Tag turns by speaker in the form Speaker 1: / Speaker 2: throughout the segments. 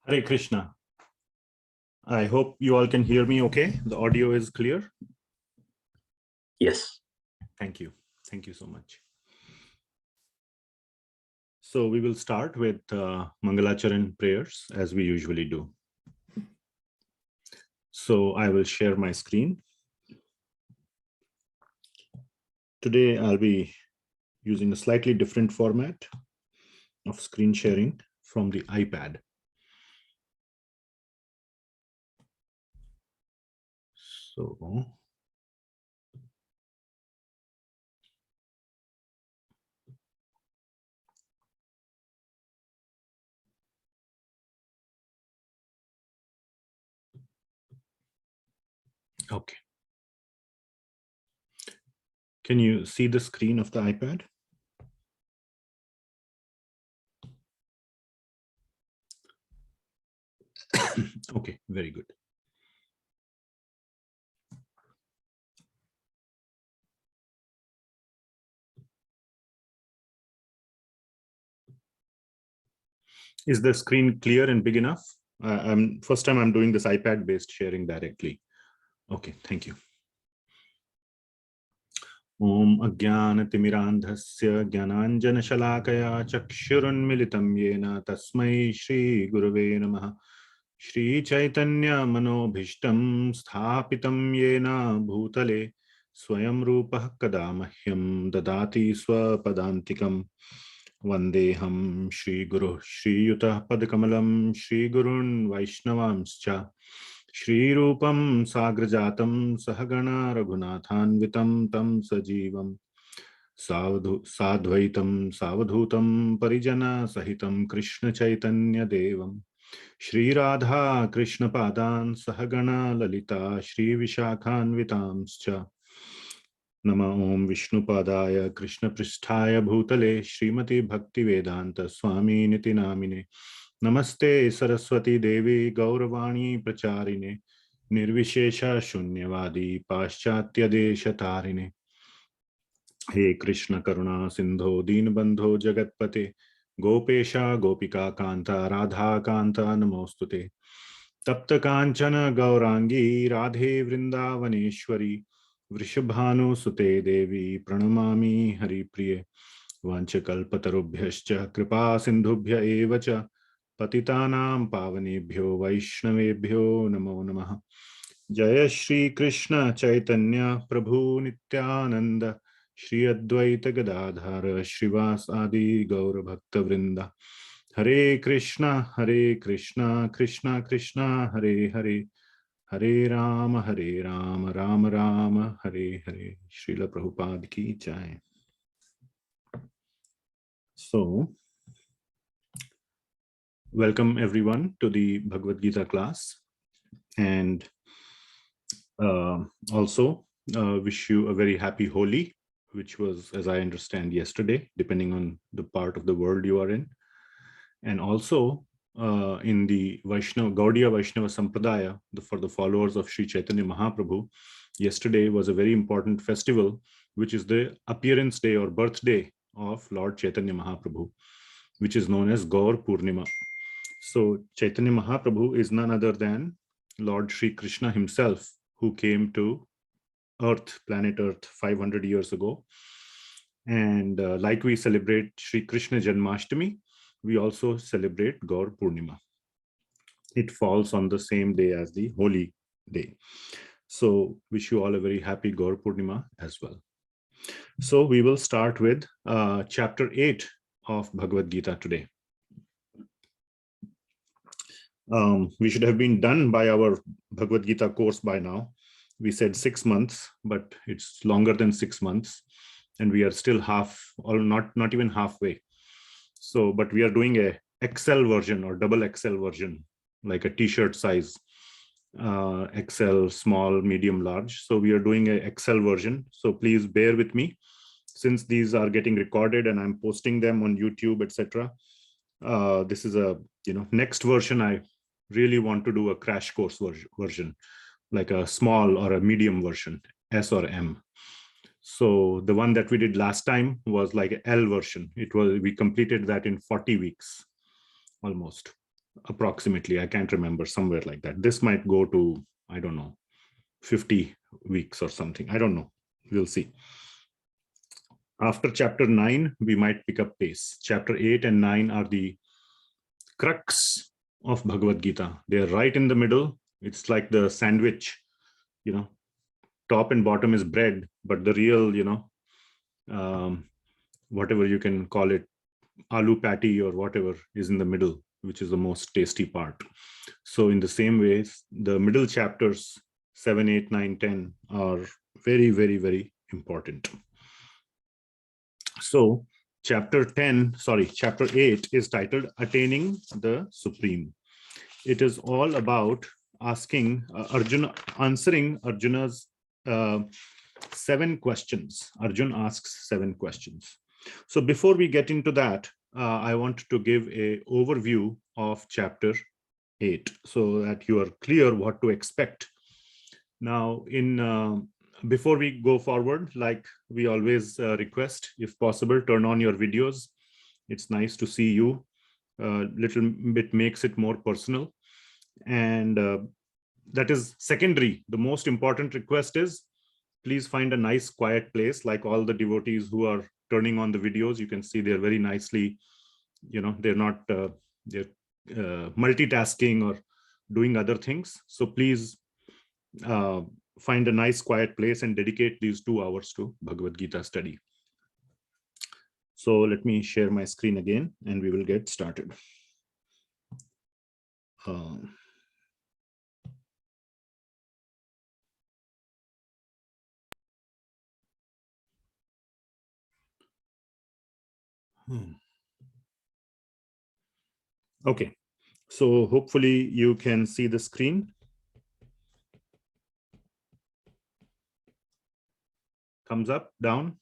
Speaker 1: Hare Krishna. I hope you all can hear me okay. The audio is clear.
Speaker 2: Yes.
Speaker 1: Thank you. Thank you so much. So we will start with Mangalacharan prayers as we usually do. So I will share my screen. Today I'll be using a slightly different format of screen sharing from the iPad. So okay. Can you see the screen of the iPad? Okay, very good. Is the screen clear and big enough? First time I'm doing this iPad-based sharing directly. Okay, thank you. Om Ajnanatimirandhasya Jnananjanashalakaya Chakshurunmilitam Yena Tasmai Shri Gurave Namaha. Shri Chaitanya Manobhishtam Sthapitam Yena Bhutale Swayam Rupah Kadamahyam Dadati Swapadantikam Vandeham Shri Guru Shri Yuta Padakamalam Shri Gurun Vaishnavamscha Shri Rupam Sagrajatam Sahagana Raghunathanvitam Tam Sajivam Sadvaitam Savadhutam Parijana Sahitam Krishna Chaitanya Devam Shri Radha Krishna Padan Sahagana Lalita Shri Vishakhanvitamscha Nama Om Vishnu Padaya Krishna Pristhaya Bhutale Srimati Bhakti Vedanta Swami Niti Namine Namaste Saraswati Devi Gauravani Pracharine Nirvishesha Shunyavadi Paschatya Desha Tarine He Krishna Karuna Sindho Deenbandho Jagatpate Gopesha Gopika Kanta Radha Kanta Namostute Tapta Kanchana Gaurangi Radhe Vrindavaneshwari Vrishabhanu Sute Devi Pranamami Hari Priye Vanchakalpatarubhyascha Kripa Sindhubhya Evacha Patitanam Pavanebhyo Vaishnavebhyo Namo Namaha Jaya Shri Krishna Chaitanya Prabhu Nityananda Shri Advaita Gadadhara Shrivas Adi Gaura Bhakta Vrinda Hare Krishna Krishna Krishna Hare Hare Hare Rama Rama Rama Hare Hare. Srila Prabhupada ki jai. So, welcome everyone to the Bhagavad Gita class, and also wish you a very happy Holi, which was, as I understand, yesterday, depending on the part of the world you are in. And also in the Gaudiya Vaishnava Sampradaya, for the followers of Sri Chaitanya Mahaprabhu, yesterday was a very important festival, which is the appearance day or birthday of Lord Chaitanya Mahaprabhu, which is known as Gaur Purnima. So Chaitanya Mahaprabhu is none other than Lord Sri Krishna himself, who came to Earth, planet Earth, 500 years ago. And like we celebrate Sri Krishna Janmashtami, we also celebrate Gaur Purnima. It falls on the same day as the Holy Day. So wish you all a very happy Gaur Purnima as well. So we will start with chapter 8 of Bhagavad Gita today. We should have been done by our Bhagavad Gita course by now. We said 6 months, but it's longer than 6 months. And we are still not even halfway. So, but we are doing a XL version or double XL version, like a t-shirt size, XL, small, medium, large. So we are doing a XL version. So please bear with me, since these are getting recorded and I'm posting them on YouTube, etc. This is a, next version. I really want to do a crash course version, like a small or a medium version, S or M. So the one that we did last time was like an L version. We completed that in 40 weeks, almost. approximately. I can't remember, somewhere like that. This might go to, I don't know, 50 weeks or something. I don't know. We'll see. After chapter 9, we might pick up pace. Chapter 8 and 9 are the crux of Bhagavad Gita. They are right in the middle. It's like the sandwich, top and bottom is bread, but the real, whatever you can call it, aloo patty or whatever, is in the middle, which is the most tasty part. So in the same way, the middle chapters 7, 8, 9, 10 are very, very, very important. So chapter 8 is titled Attaining the Supreme. It is all about answering Arjuna's 7 questions. Arjun asks 7 questions. So before we get into that, I want to give an overview of chapter 8 so that you are clear what to expect. Now, before we go forward, like we always request, if possible, turn on your videos. It's nice to see you. Little bit makes it more personal. And that is secondary. The most important request is, please find a nice quiet place, like all the devotees who are turning on the videos. You can see they're very nicely, they're not they're multitasking or doing other things. So please find a nice quiet place and dedicate these 2 hours to Bhagavad Gita study. So let me share my screen again and we will get started. Okay, so hopefully you can see the screen. Thumbs up, down,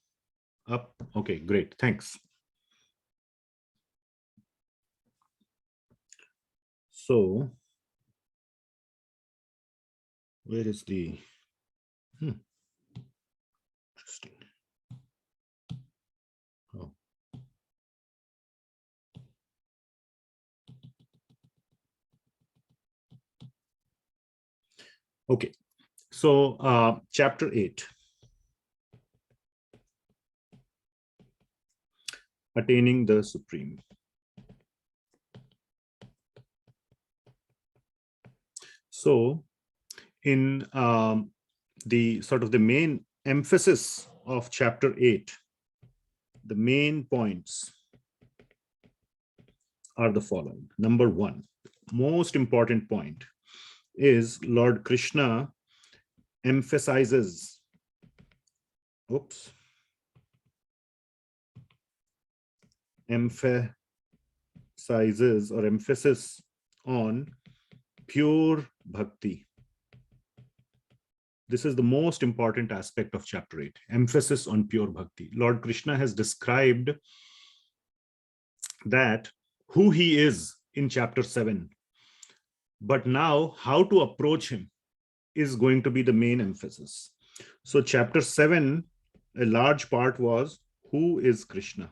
Speaker 1: up. Okay, great. Thanks. So, where is the... Interesting. Oh. Okay, so chapter 8. Attaining the Supreme. So in the sort of the main emphasis of chapter 8, the main points are the following. Number 1, most important point is Lord Krishna emphasizes, emphasis on pure bhakti. This is the most important aspect of chapter 8, emphasis on pure bhakti. Lord Krishna has described that who he is in chapter 7, but now how to approach him is going to be the main emphasis. So chapter 7, a large part was who is Krishna.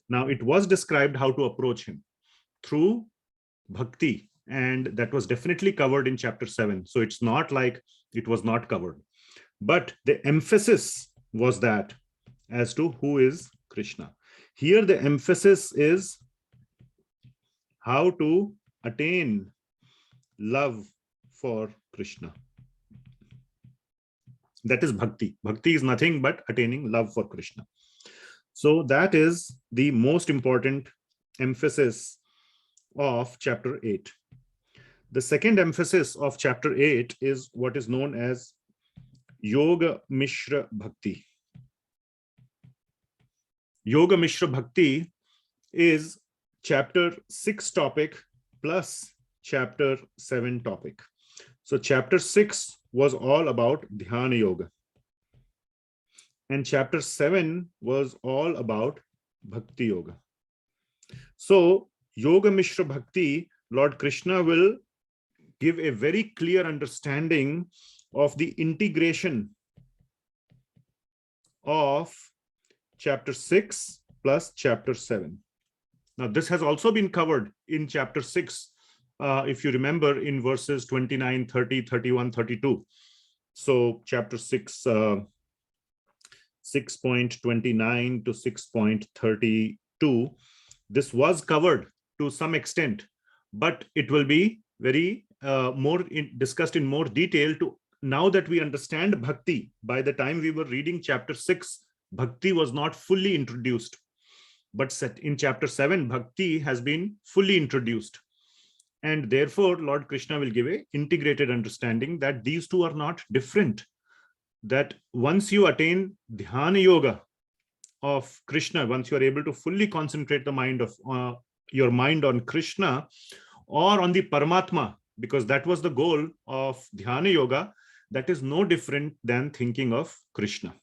Speaker 1: Now it was described how to approach him through bhakti, and that was definitely covered in chapter 7. So it's not like it was not covered, but the emphasis was that as to who is Krishna. Here the emphasis is how to attain love for Krishna. That is bhakti. Bhakti is nothing but attaining love for Krishna. So that is the most important emphasis of chapter 8. The second emphasis of chapter 8 is what is known as Yoga Mishra Bhakti. Yoga Mishra Bhakti is chapter 6 topic plus chapter 7 topic. So chapter 6 was all about Dhyana Yoga. And chapter 7 was all about Bhakti Yoga. So Yoga Mishra Bhakti, Lord Krishna will give a very clear understanding of the integration of chapter 6 plus chapter 7. Now, this has also been covered in chapter 6, if you remember, in verses 29, 30, 31, 32. So chapter 6, 6.29 to 6.32, this was covered to some extent, but it will be very discussed in more detail. To now that we understand bhakti, by the time we were reading chapter 6, bhakti was not fully introduced. But in chapter 7, bhakti has been fully introduced. And therefore, Lord Krishna will give an integrated understanding that these two are not different. That once you attain dhyana yoga of Krishna, once you are able to fully concentrate the mind of your mind on Krishna or on the Paramatma, because that was the goal of dhyana yoga, that is no different than thinking of Krishna.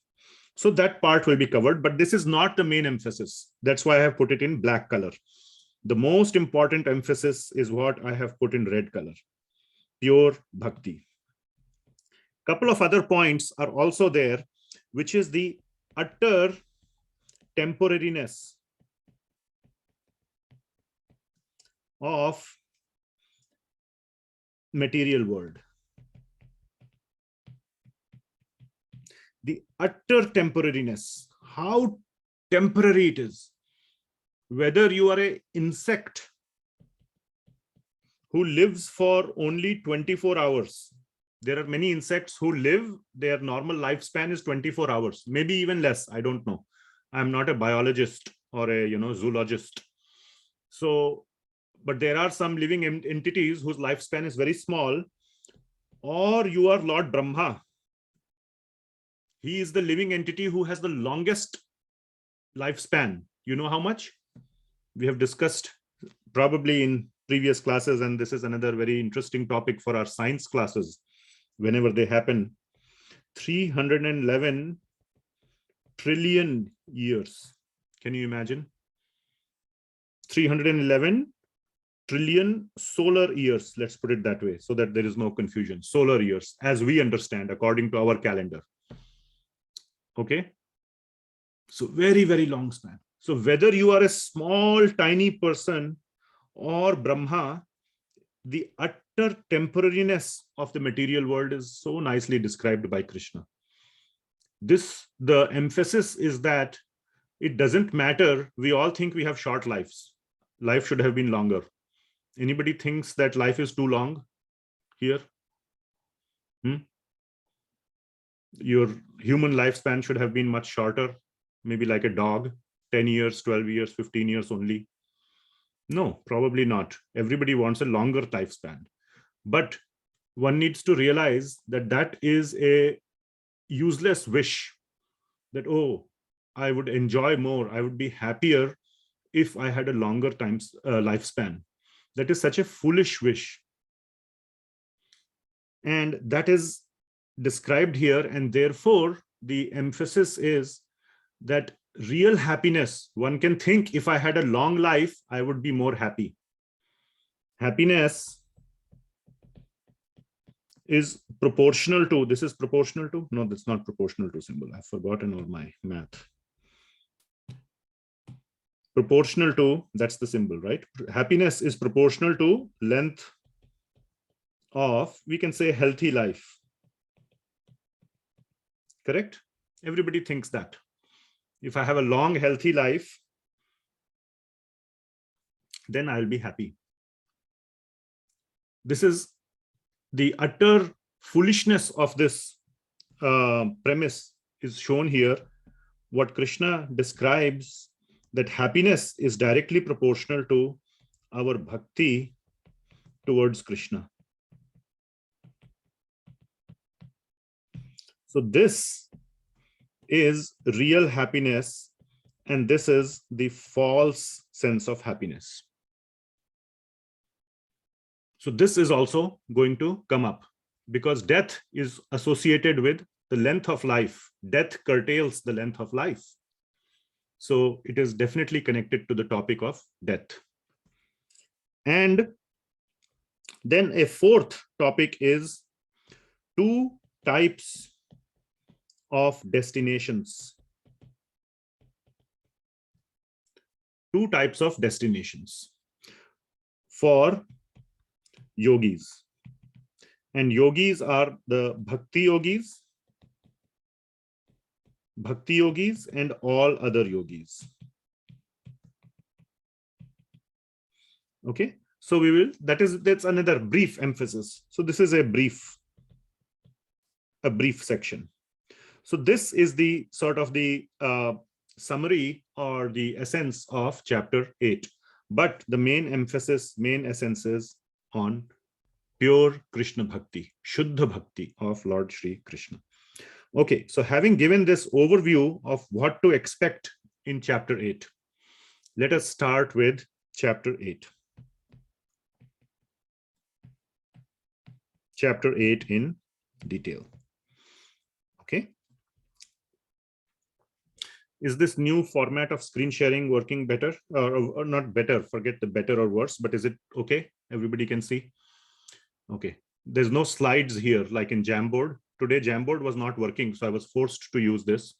Speaker 1: So that part will be covered, but this is not the main emphasis. That's why I have put it in black color. The most important emphasis is what I have put in red color, pure bhakti. Couple of other points are also there, which is the utter temporariness of material world. The utter temporariness, how temporary it is. Whether you are an insect who lives for only 24 hours. There are many insects who live, their normal lifespan is 24 hours, maybe even less. I don't know. I'm not a biologist or a zoologist. So, but there are some living entities whose lifespan is very small. Or you are Lord Brahma. He is the living entity who has the longest lifespan. You know how much? We have discussed probably in previous classes, and this is another very interesting topic for our science classes whenever they happen. 311 trillion years. Can you imagine? 311 trillion solar years, let's put it that way, so that there is no confusion. Solar years, as we understand, according to our calendar. Okay? So very, very long span. So whether you are a small, tiny person or Brahma, the utter temporariness of the material world is so nicely described by Krishna. The emphasis is that it doesn't matter. We all think we have short lives. Life should have been longer. Anybody thinks that life is too long here? Your human lifespan should have been much shorter, maybe like a dog, 10 years, 12 years, 15 years only. No, probably not. Everybody wants a longer lifespan. But one needs to realize that that is a useless wish. That, oh, I would enjoy more, I would be happier if I had a longer lifespan. That is such a foolish wish. And that is described here. And therefore, the emphasis is that real happiness, one can think, if I had a long life, I would be more happy. Happiness is proportional to, this is proportional to, no, that's not proportional to symbol. I've forgotten all my math. Proportional to, that's the symbol, right? Happiness is proportional to length of, we can say, healthy life. Correct? Everybody thinks that. If I have a long, healthy life, then I'll be happy. This is the utter foolishness of this premise is shown here. What Krishna describes, that happiness is directly proportional to our bhakti towards Krishna. So this is real happiness, and this is the false sense of happiness. So this is also going to come up, because death is associated with the length of life. Death curtails the length of life. So it is definitely connected to the topic of death. And then a fourth topic is two types of destinations. two types of destinations for yogis. And yogis are the bhakti yogis and all other yogis. Okay, so that's another brief emphasis. So this is a brief section. So this is the sort of the summary or the essence of chapter 8. But the main essence is on pure Krishna bhakti, shuddha bhakti of Lord Shri Krishna. Okay, so having given this overview of what to expect in chapter 8, let us start with chapter 8. Chapter 8 in detail. Okay. Is this new format of screen sharing working better or not better? Forget the better or worse, but is it okay? Everybody can see? Okay. There's no slides here like in Jamboard. Today, Jamboard was not working, so I was forced to use this.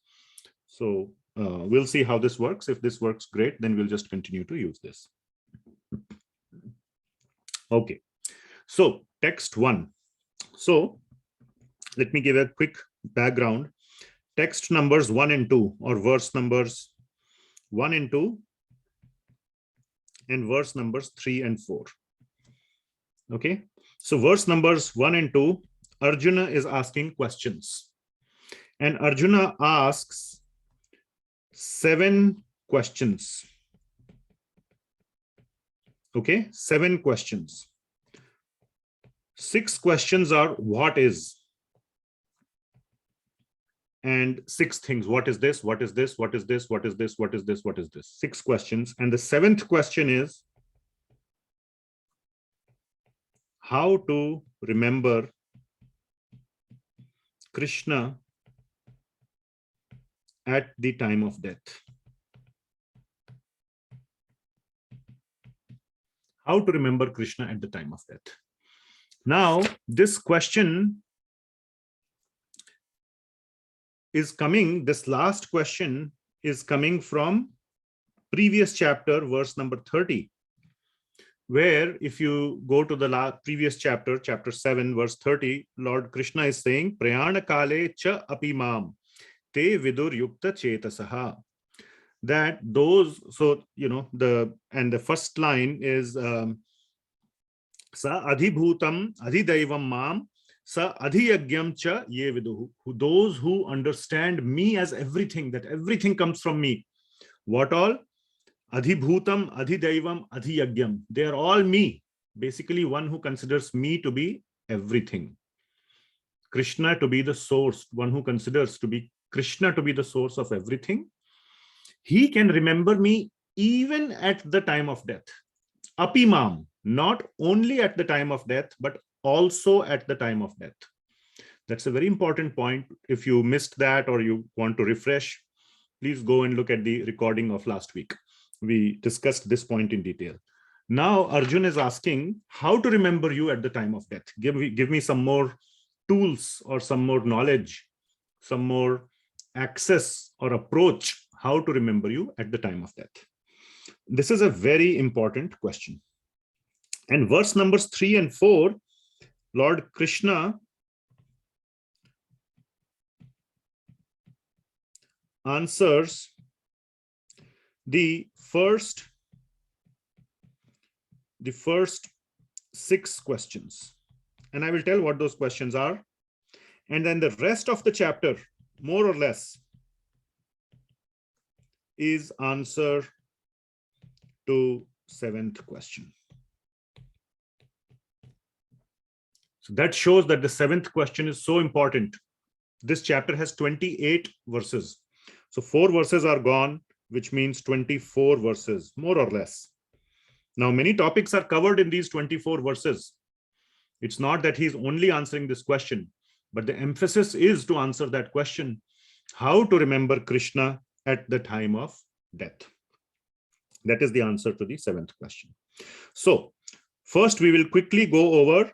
Speaker 1: So we'll see how this works. If this works great, then we'll just continue to use this. Okay. So text 1. So let me give a quick background. Text numbers 1 and 2, or verse numbers 1 and 2, and verse numbers 3 and 4. Okay, so verse numbers 1 and 2, Arjuna is asking questions. And Arjuna asks 7 questions. Okay, 7 questions. 6 questions are what is? And 6 things. What is this? What is this? What is this? What is this? What is this? What is this? 6 questions. And the 7th question is how to remember Krishna at the time of death. How to remember Krishna at the time of death. Now, this question is coming, this last question is coming from previous chapter, verse number 30, where if you go to the previous chapter, chapter 7, verse 30, Lord Krishna is saying, Prayana kale cha api mam te vidur yukta chetasaha. That those, so, you know, the first line is sa adhibhutam adhidaivam mam sa adhiyagyam cha ye viduhu. Those who understand me as everything, that everything comes from me. What all? Adhibhutam, adhidaivam, adhiyagyam. They are all me. Basically, one who considers me to be everything. Krishna to be the source, one who considers to be Krishna to be the source of everything. He can remember me even at the time of death. Apimam, not only at the time of death, but also at the time of death. That's a very important point. If you missed that or you want to refresh, please go and look at the recording of last week. We discussed this point in detail. Now Arjuna is asking how to remember you at the time of death. Give me some more tools or some more knowledge, some more access or approach, how to remember you at the time of death. This is a very important question. And verse numbers 3 and 4, Lord Krishna answers the first 6 questions. And I will tell what those questions are. And then the rest of the chapter, more or less, is answer to 7th question. So that shows that the 7th question is so important. This chapter has 28 verses. So 4 verses are gone, which means 24 verses, more or less. Now, many topics are covered in these 24 verses. It's not that he's only answering this question, but the emphasis is to answer that question, how to remember Krishna at the time of death. That is the answer to the 7th question. So first, we will quickly go over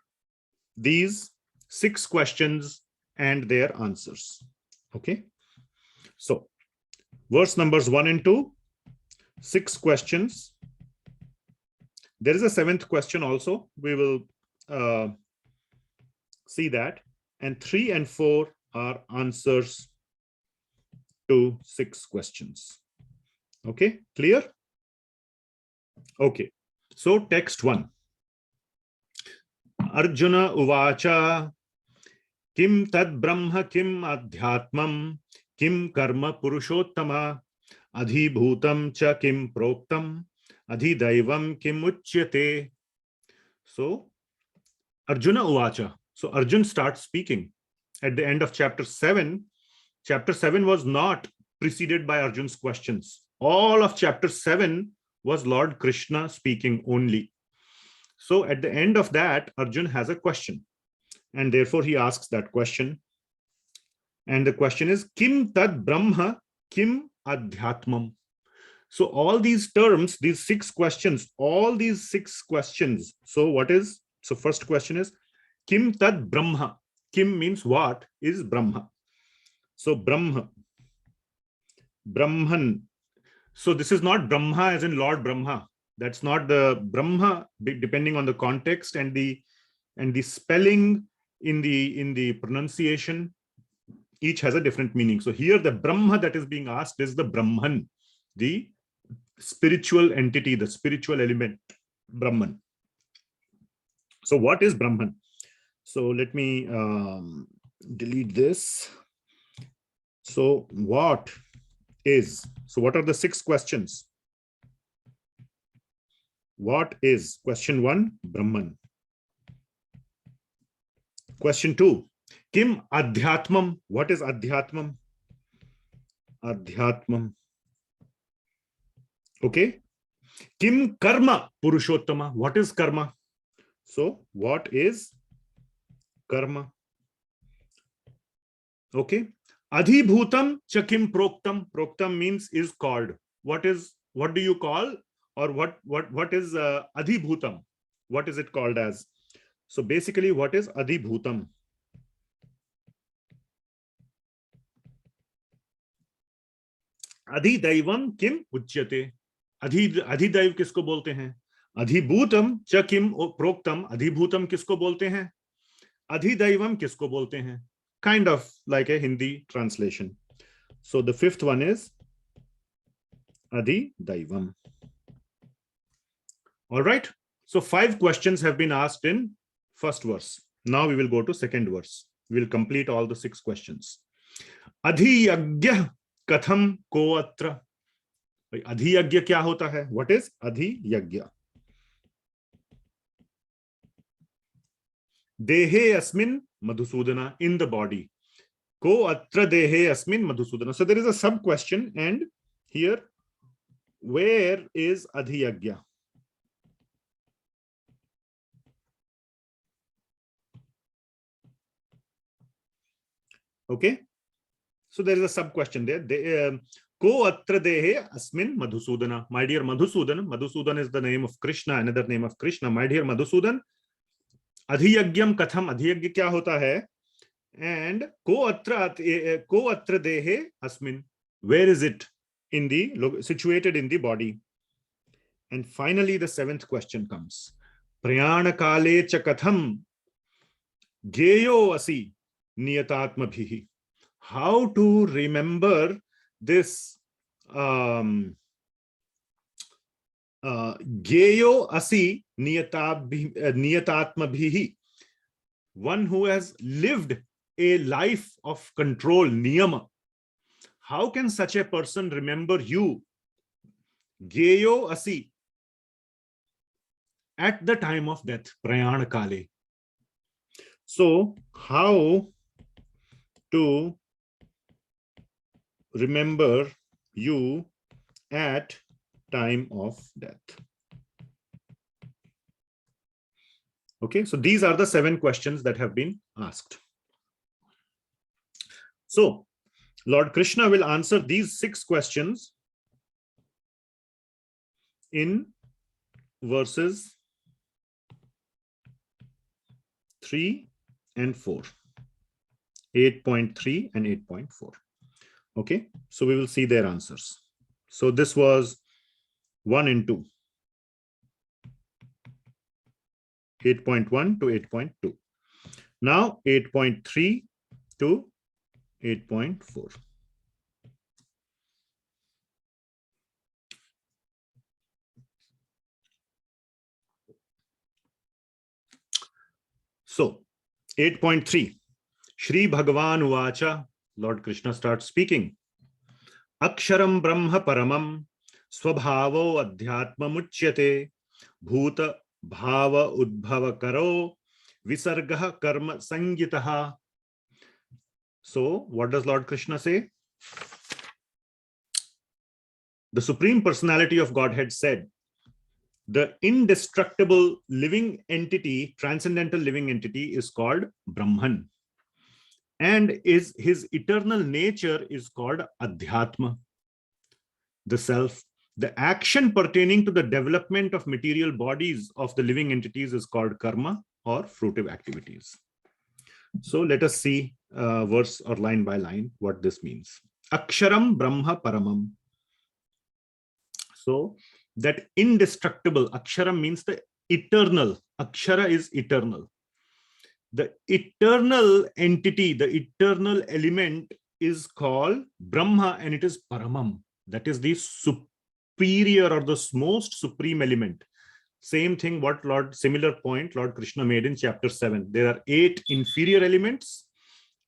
Speaker 1: these 6 questions and their answers. Okay. So verse numbers 1 and 2. 6 questions. There is a 7th question also. We will see that. And 3 and 4 are answers to 6 questions. Okay, clear? Okay, so text 1. Arjuna uvacha kim tad brahma kim adhyatmam kim karma purushottama adhibhutam cha kim proktam adhidaivam kim uchyate. So Arjuna uvacha. So Arjun starts speaking at the end of chapter 7. Chapter 7 was not preceded by Arjun's questions. All of chapter 7 was Lord Krishna speaking only. So at the end of that, Arjun has a question, and therefore he asks that question. And the question is, Kim tad Brahma, Kim Adhyatmam. So all these terms, these 6 questions, all these 6 questions. So what is, so first question is, Kim tad Brahma. Kim means what is Brahma. So Brahma, Brahman. So this is not Brahma as in Lord Brahma. That's not the Brahma, depending on the context and the spelling in the pronunciation, each has a different meaning. So here the Brahma that is being asked is the Brahman, the spiritual entity, the spiritual element, Brahman. So what is Brahman? So let me delete this. So what is, so what are the 6 questions? What is, question 1, Brahman. Question 2, Kim Adhyatmam. What is Adhyatmam? Adhyatmam. Okay. Kim Karma Purushottama. What is Karma? So what is Karma? Okay. Adhibhutam cha kim proktam. Proktam means is called. What do you call, or what is adhibhutam? What is it called as? So basically, what is adhibhutam? Adhidaivam kim uchyate. Adhidaiv किसको बोलते हैं? Adhibhutam cha kim proktam. Adhibhutam किसको बोलते हैं? Adhidaivam किसको बोलते हैं? Kind of like a Hindi translation. So the 5th one is Adhidaivam. All right. So 5 questions have been asked in first verse. Now we will go to second verse. We will complete all the 6 questions. Adhiyagya katham ko atra. Adhiyagya kya hota hai? What is Adhiyagya? Dehe asmin Madhusudana, in the body. Ko atra dehe asmin Madhusudana. So there is a sub question, and here, where is Adhiyagya? Okay. So there is a sub question there. Ko atra dehe asmin Madhusudana. My dear Madhusudan. Madhusudan is the name of Krishna, another name of Krishna. My dear Madhusudan. Adhiyagyam katham. Adhiyagya kya hota hai? And ko atra dehe asmin. Where is it? In the situated in the body. And finally, the 7th question comes. Prayana kale cha katham geyo asi niyatatma bhihi. How to remember this geyo asi niyatatma bhihi. One who has lived a life of control, niyama. How can such a person remember you? Geyo asi. At the time of death, prayana kale. So, how to remember you at time of death? Okay, so these are the 7 questions that have been asked. So, Lord Krishna will answer these 6 questions in verses 3 and 4, 8.3 and 8.4. Okay, so we will see their answers. So this was 1 and 2. 8.1 to 8.2. Now 8.3 to 8.4. So 8.3. Shri Bhagavan Uvacha, Lord Krishna starts speaking. Aksharam Brahma Paramam Swabhavo Adhyatma Muchyate Bhuta Bhava Udbhava Karo Visargaha Karma Sangitaha. So, what does Lord Krishna say? The Supreme Personality of Godhead said, the indestructible living entity, transcendental living entity, is called Brahman. And his eternal nature is called Adhyatma, the self. The action pertaining to the development of material bodies of the living entities is called karma or fruitive activities. So let us see verse or line by line what this means. Aksharam Brahma Paramam. So that indestructible, Aksharam means the eternal. Akshara is eternal. The eternal entity, the eternal element is called Brahma, and it is Paramam. That is the superior or the most supreme element. Same thing similar point Lord Krishna made in chapter 7. There are 8 inferior elements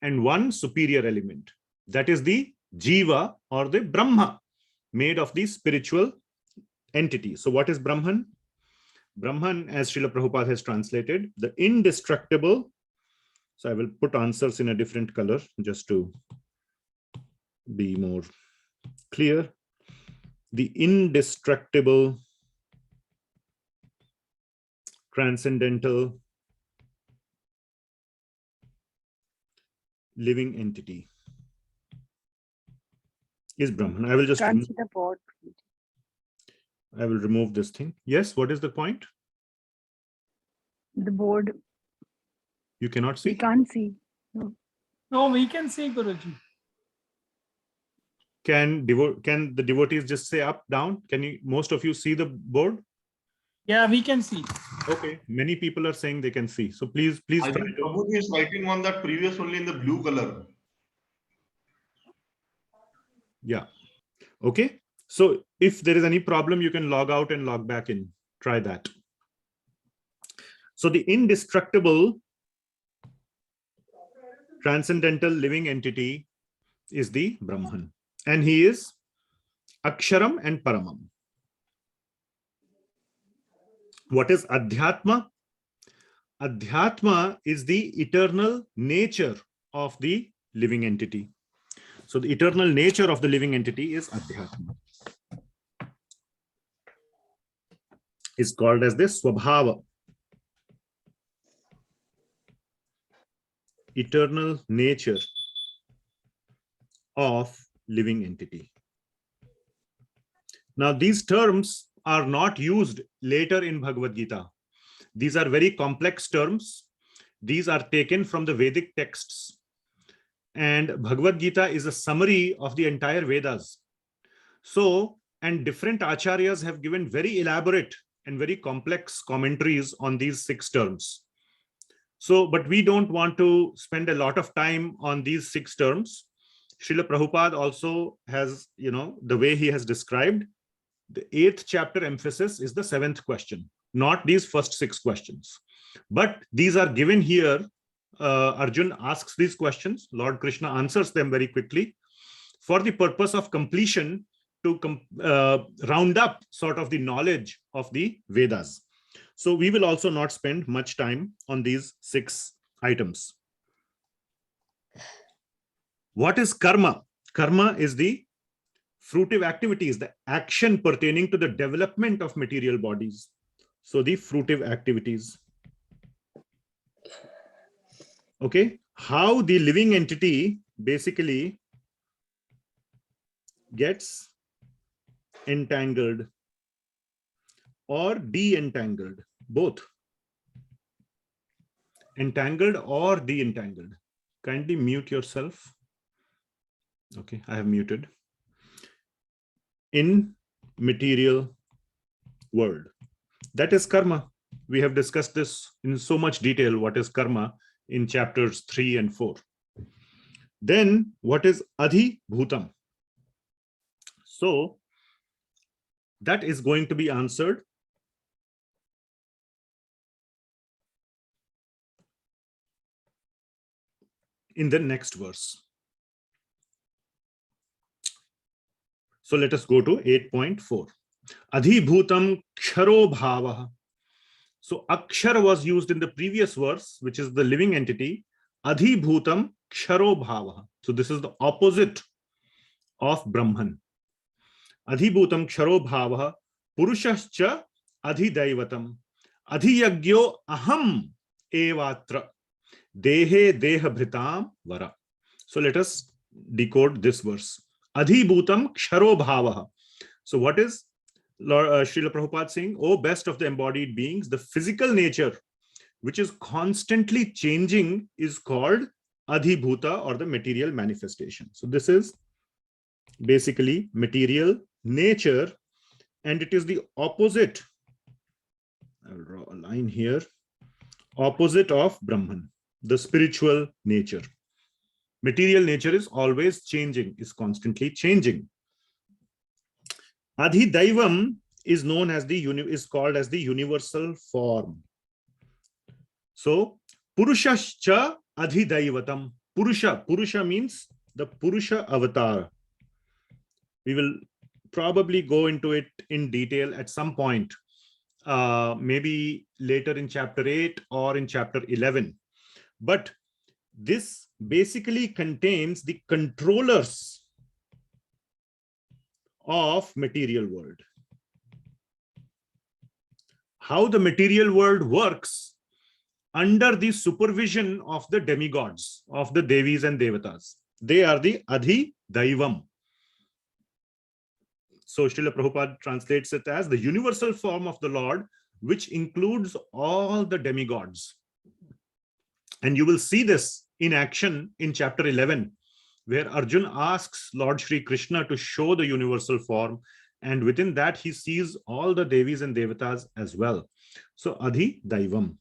Speaker 1: and 1 superior element. That is the Jiva or the Brahma, made of the spiritual entity. So what is Brahman? Brahman, as Srila Prabhupada has translated, the indestructible. So I will put answers in a different color just to be more clear. The indestructible, transcendental living entity is Brahman. I will just
Speaker 2: Can't see the board.
Speaker 1: I will remove this thing. Yes, what is the point?
Speaker 2: The board.
Speaker 1: You cannot see?
Speaker 2: We can't see. No.
Speaker 3: No, we can see, Guruji.
Speaker 1: Can the devotees just say up, down? Can most of you see the board?
Speaker 3: Yeah, we can see.
Speaker 1: Okay, many people are saying they can see. So please
Speaker 4: I
Speaker 1: try
Speaker 4: think
Speaker 1: to.
Speaker 4: Prabhuji is writing on that previous only in the blue color.
Speaker 1: Yeah. Okay. So if there is any problem, you can log out and log back in. Try that. So the indestructible transcendental living entity is the Brahman. And he is Aksharam and Paramam. What is Adhyatma? Adhyatma is the eternal nature of the living entity. So the eternal nature of the living entity is Adhyatma. Is called as the Swabhava. Eternal nature of living entity. Now these terms are not used later in Bhagavad Gita. These are very complex terms. These are taken from the Vedic texts. And Bhagavad Gita is a summary of the entire Vedas. So, and different acharyas have given very elaborate and very complex commentaries on these 6 terms. So, but we don't want to spend a lot of time on these 6 terms. Srila Prabhupada also has, the way he has described, the 8th chapter emphasis is the 7th question, not these first 6 questions. But these are given here. Arjuna asks these questions. Lord Krishna answers them very quickly for the purpose of completion, to round up sort of the knowledge of the Vedas. So we will also not spend much time on these 6 items. What is karma? Karma is the fruitive activities, the action pertaining to the development of material bodies. So the fruitive activities. Okay, how the living entity basically gets entangled or de-entangled, both. Entangled or de-entangled. Kindly mute yourself. Okay, I have muted. In material world. That is karma. We have discussed this in so much detail, what is karma, in chapters 3 and 4. Then what is adhibhutam? So that is going to be answered in the next verse. So let us go to 8.4. Adhibhutam ksharo bhavaha. So akshar was used in the previous verse, which is the living entity. Adhibhutam ksharo bhavaha. So this is the opposite of Brahman. Adhibhutam ksharo bhavaha purushascha adhidaivatam adhiyagyo aham evatra dehe dehabhritam vara. So let us decode this verse. Adhibhutam ksharo bhavaha. So what is Srila Prabhupada saying? Oh, best of the embodied beings, the physical nature which is constantly changing is called adhibhuta, or the material manifestation. So this is basically material nature, and it is the opposite. I'll draw a line here. Opposite of Brahman, the spiritual nature. Material nature is always changing, is constantly changing. Adhidaivam is known as is called as the universal form. So purushascha adhidaivatam. Purusha means the Purusha avatar. We will probably go into it in detail at some point, maybe later in chapter 8 or in chapter 11. But this basically contains the controllers of material world. How the material world works under the supervision of the demigods, of the Devis and Devatas. They are the Adhidaivam. So Srila Prabhupada translates it as the universal form of the Lord, which includes all the demigods. And you will see this in action in chapter 11, where Arjuna asks Lord Shri Krishna to show the universal form, and within that he sees all the Devis and Devatas as well. So Adhidaivam.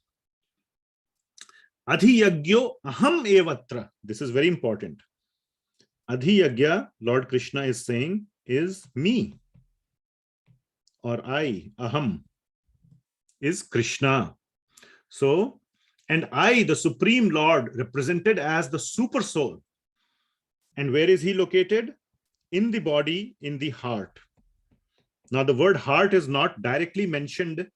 Speaker 1: Adhiyagyo aham evatra. This is very important. Adhiyagya, Lord Krishna is saying, is me, or I, aham, is Krishna. So, and I, the Supreme Lord, represented as the super soul. And where is he located? In the body, in the heart. Now, the word heart is not directly mentioned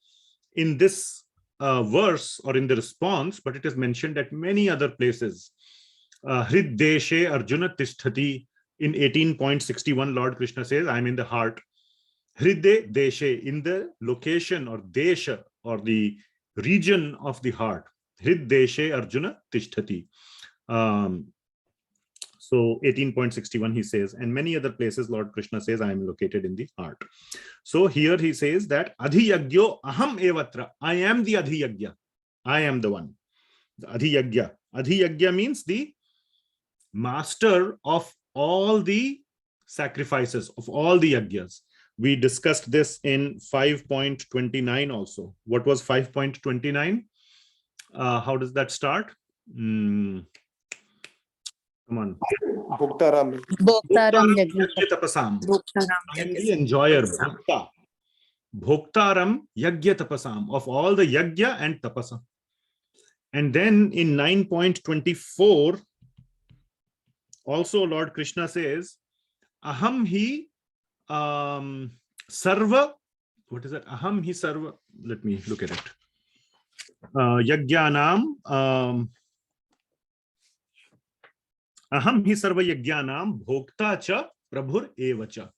Speaker 1: in this verse or in the response, but it is mentioned at many other places. Hriddeshe Arjuna Tisthati. In 18.61, Lord Krishna says, I am in the heart. Hridde Deshe, in the location or desha, or the region of the heart. Hriddeshe Arjuna Tisthati. So 18.61 he says, and many other places Lord Krishna says, I am located in the heart. So here he says that Adhiyagyo aham evatra. I am the Adhiyagya. I am the one. The Adhiyagya. Adhiyagya means the master of all the sacrifices, of all the yagyas. We discussed this in 5.29 also. What was 5.29? How does that start? Come on.
Speaker 5: Bhoktaram.
Speaker 2: Bhoktaram
Speaker 1: Yagyatapasam. I am the enjoyer, Bhokta. Bhoktaram Yagyatapasam, of all the yagya and tapasa. And then in 9.24, also Lord Krishna says, Aham hi sarva. What is that? Aham hi sarva. Let me look at it. Yagyanam. Aham hi sarva yagyanam bhokta cha prabhur evacha.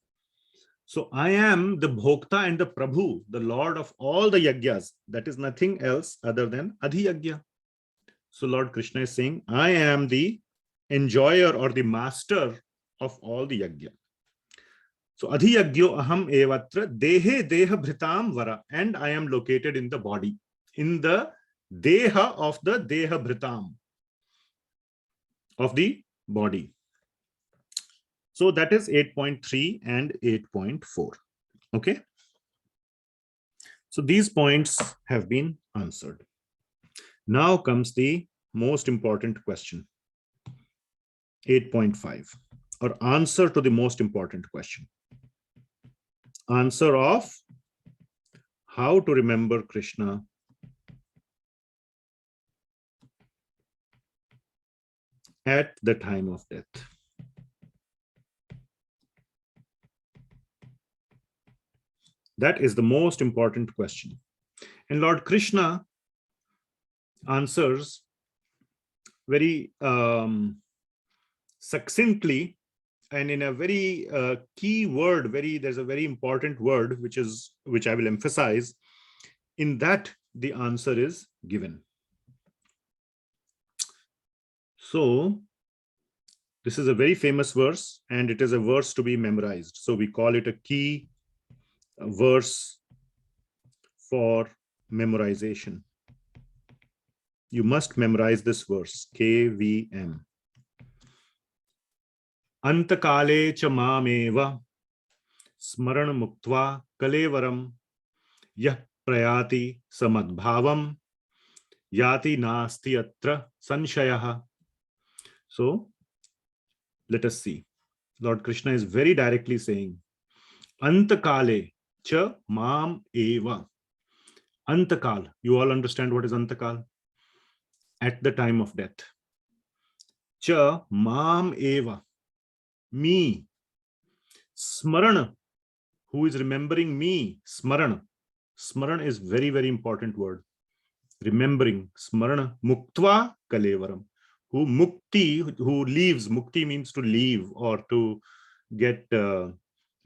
Speaker 1: So I am the bhokta and the prabhu, the lord of all the yagyas. That is nothing else other than adhiyagya. So Lord Krishna is saying, I am the enjoyer or the master of all the yagya. So adhiyagyo aham evatra dehe deha bhritam vara, and I am located in the body, in the deha of the deha bhritam, of the body. So that is 8.3 and 8.4. Okay. So these points have been answered. Now comes the most important question. 8.5, or answer to the most important question. Answer of how to remember Krishna at the time of death. That is the most important question. And Lord Krishna answers very succinctly and in a very key word. There's a very important word which I will emphasize. In that, the answer is given. So this is a very famous verse, and it is a verse to be memorized. So we call it a key verse for memorization. You must memorize this verse, KVM. Antakale cha mameva smaran muktva kalevaram yah prayati samadbhavam yati nasti atra sanshayah. So let us see. Lord Krishna is very directly saying, Antakale cha mam eva. Antakal. You all understand what is Antakal? At the time of death. Cha mam eva. Me. Smarana. Who is remembering me? Smarana. Smarana is very, very important word. Remembering. Smarana. Muktva kalevaram. Who mukti, who leaves. Mukti means to leave or to get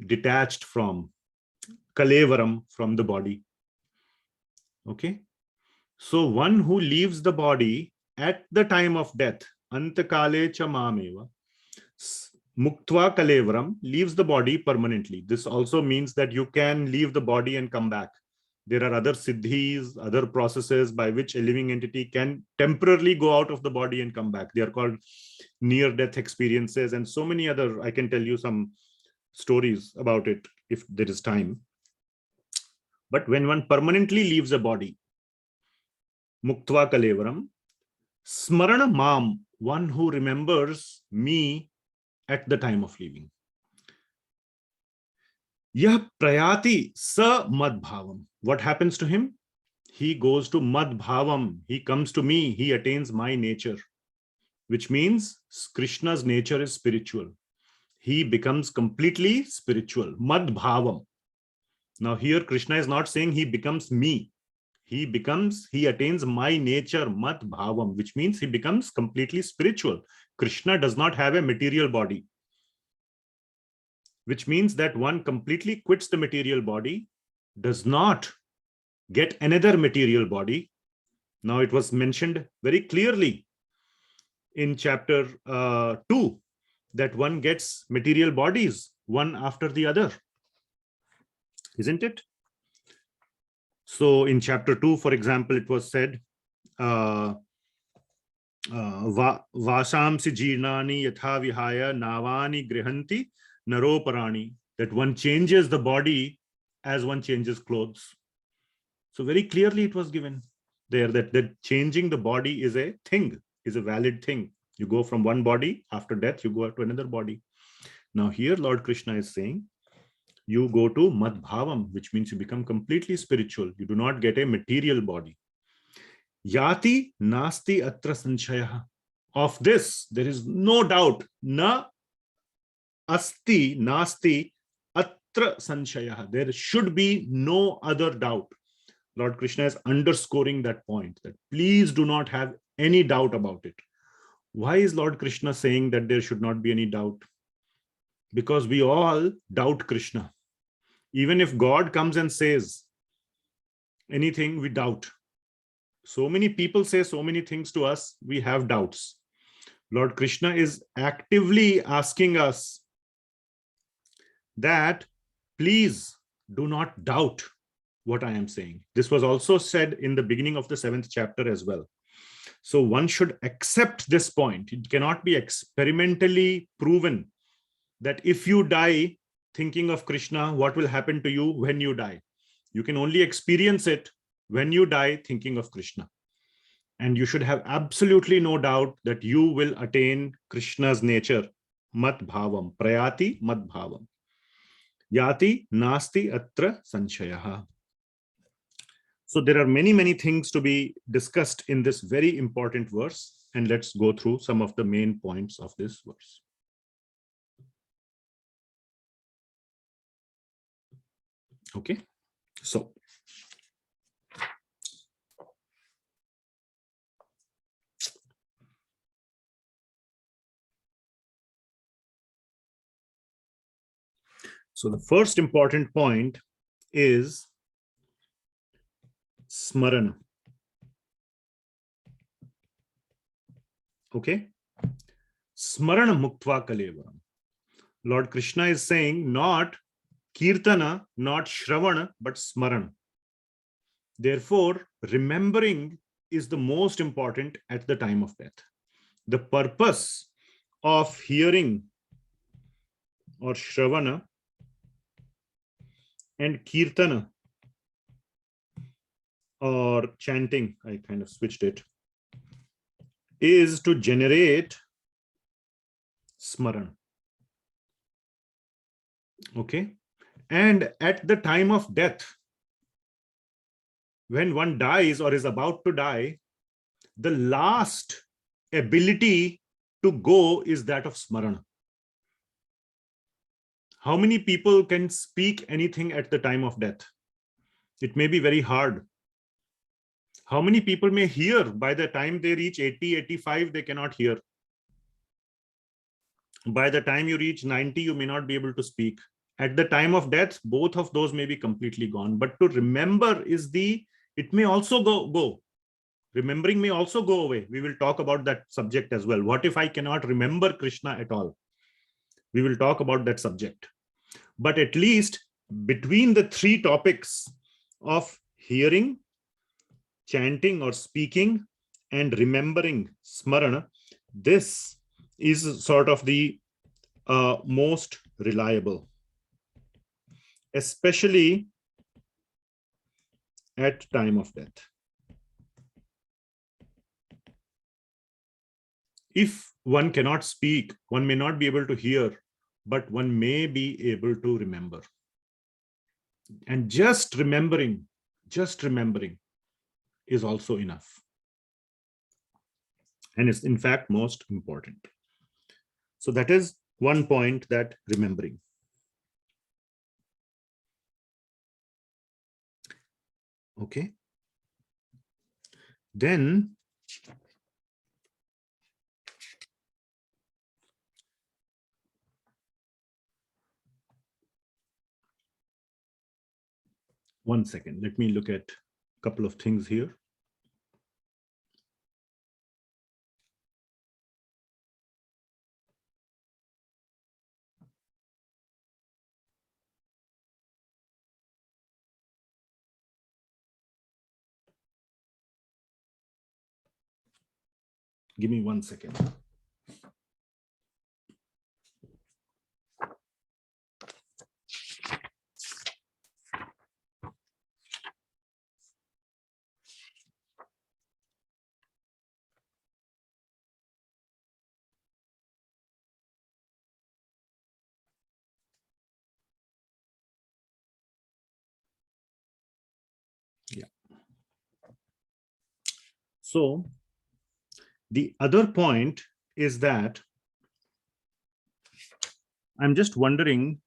Speaker 1: detached from. Kalevaram, from the body. Okay. So one who leaves the body at the time of death, antakale cha mameva, muktva kalevaram, leaves the body permanently. This also means that you can leave the body and come back. There are other siddhis, other processes by which a living entity can temporarily go out of the body and come back. They are called near-death experiences, and so many other. I can tell you some stories about it if there is time. But when one permanently leaves a body, muktva kalevaram, smarana mam, one who remembers me at the time of leaving. Yah prayati sa madbhavam. What happens to him? He goes to madbhavam. He comes to me. He attains my nature, which means Krishna's nature is spiritual. He becomes completely spiritual. Madbhavam. Now here Krishna is not saying he becomes me. He attains my nature, madbhavam, which means he becomes completely spiritual. Krishna does not have a material body, which means that one completely quits the material body, does not get another material body. Now it was mentioned very clearly in chapter 2 that one gets material bodies one after the other, isn't it? So in chapter 2, for example, it was said, Vasamsi jirnani yatha vihaya navani grihanti naroparani, that one changes the body as one changes clothes. So very clearly it was given there that changing the body is a thing, is a valid thing. You go from one body, after death, you go to another body. Now here Lord Krishna is saying, you go to madbhavam, which means you become completely spiritual. You do not get a material body. Yati nasti atra sanshayah. Of this, there is no doubt. Na asti nasti atra sanshayah. There should be no other doubt. Lord Krishna is underscoring that point, that please do not have any doubt about it. Why is Lord Krishna saying that there should not be any doubt? Because we all doubt Krishna. Even if God comes and says anything, we doubt. So many people say so many things to us, we have doubts. Lord Krishna is actively asking us that please do not doubt what I am saying. This was also said in the beginning of the 7th chapter as well. So one should accept this point. It cannot be experimentally proven that if you die thinking of Krishna, what will happen to you when you die? You can only experience it when you die thinking of Krishna. And you should have absolutely no doubt that you will attain Krishna's nature. Mat bhavam, prayati mat bhavam. Yati nasti atra sanchayaha. So there are many, many things to be discussed in this very important verse. And let's go through some of the main points of this verse. Okay, so the first important point is smarana. Okay, smarana muktva kalevaram. Lord Krishna is saying not kirtana, not shravana, but smarana. Therefore, remembering is the most important at the time of death. The purpose of hearing or shravana and kirtana or chanting, I kind of switched it, is to generate smarana. Okay, and at the time of death, when one dies or is about to die, the last ability to go is that of smarana. How many people can speak anything at the time of death? It may be very hard. How many people may hear by the time they reach 80, 85, they cannot hear. By the time you reach 90, you may not be able to speak. At the time of death, both of those may be completely gone. But to remember is it may also go. Remembering may also go away. We will talk about that subject as well. What if I cannot remember Krishna at all? We will talk about that subject. But at least between the three topics of hearing, chanting or speaking, and remembering smarana, this is sort of the most reliable, especially at time of death. If one cannot speak, one may not be able to hear, but one may be able to remember. And just remembering is also enough. And it's in fact most important. So that is one point, that remembering. Okay. Then one second, let me look at a couple of things here. Give me 1 second. Yeah. So the other point is that I'm just wondering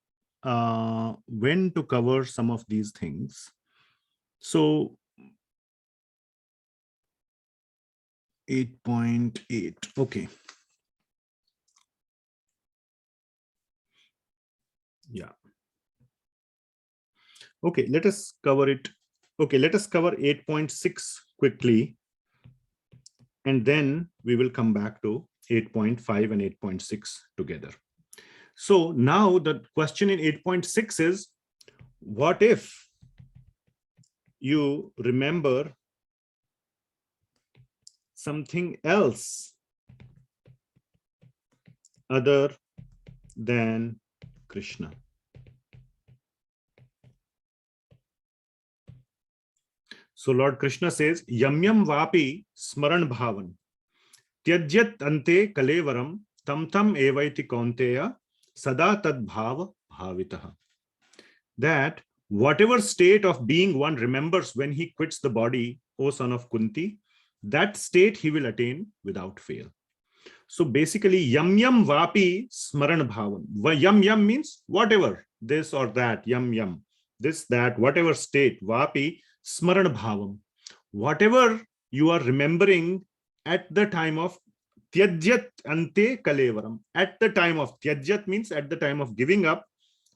Speaker 1: when to cover some of these things. So 8.8, okay. Yeah. Okay, let us cover it. Okay, let us cover 8.6 quickly, and then we will come back to 8.5 and 8.6 together. So now the question in 8.6 is, what if you remember something else other than Krishna? So Lord Krishna says, Yam yam vapi smaran bhavan, tyajyat ante kalevaram, tam tam evaiti kaunteya, sada tad bhava bhavitaha. That whatever state of being one remembers when he quits the body, O son of Kunti, that state he will attain without fail. So basically, yam yam vapi smaran bhavan. Yam yam means whatever, this or that, yam yam, this, that, whatever state, vapi smaran bhavam. Whatever you are remembering at the time of tyajyat ante kalevaram. At the time of tyajyat means at the time of giving up,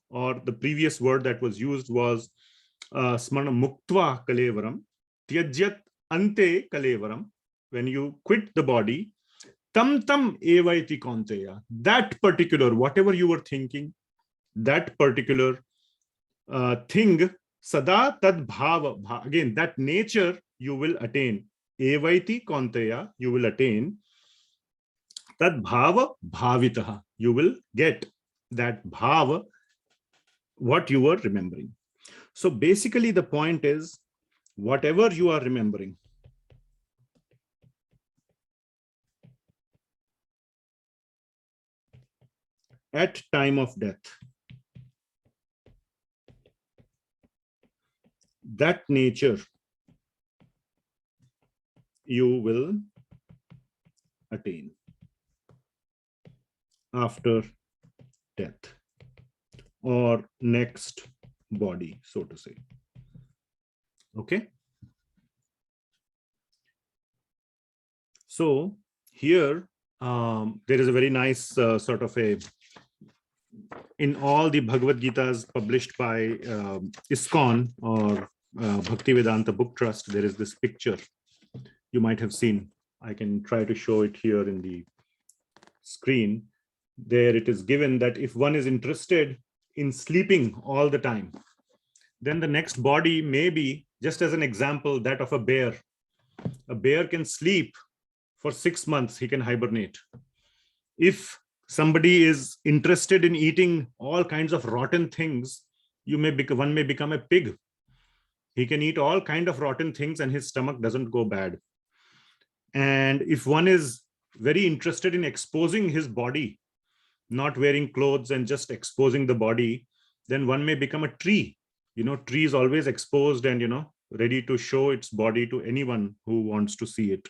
Speaker 1: or the previous word that was used was smarana muktva kalevaram, tyajyat ante kalevaram. When you quit the body, tam tam evaiti kaunteya. That particular, whatever you were thinking, that particular thing, sada tad bhava, again, that nature you will attain. Evaiti kaunteya, you will attain. Tad bhava bhavitaha, you will get that bhava, what you were remembering. So basically the point is, whatever you are remembering, at time of death, that nature you will attain after death, or next body, so to say. Okay. So here there is a very nice sort of a, in all the Bhagavad Gitas published by ISKCON or Bhaktivedanta Book Trust, there is this picture you might have seen. I can try to show it here in the screen. There it is given that if one is interested in sleeping all the time, then the next body may be, just as an example, that of a bear. A bear can sleep for 6 months, he can hibernate. If somebody is interested in eating all kinds of rotten things, one may become a pig. He can eat all kinds of rotten things and his stomach doesn't go bad. And if one is very interested in exposing his body, not wearing clothes and just exposing the body, then one may become a tree. Tree is always exposed and, ready to show its body to anyone who wants to see it,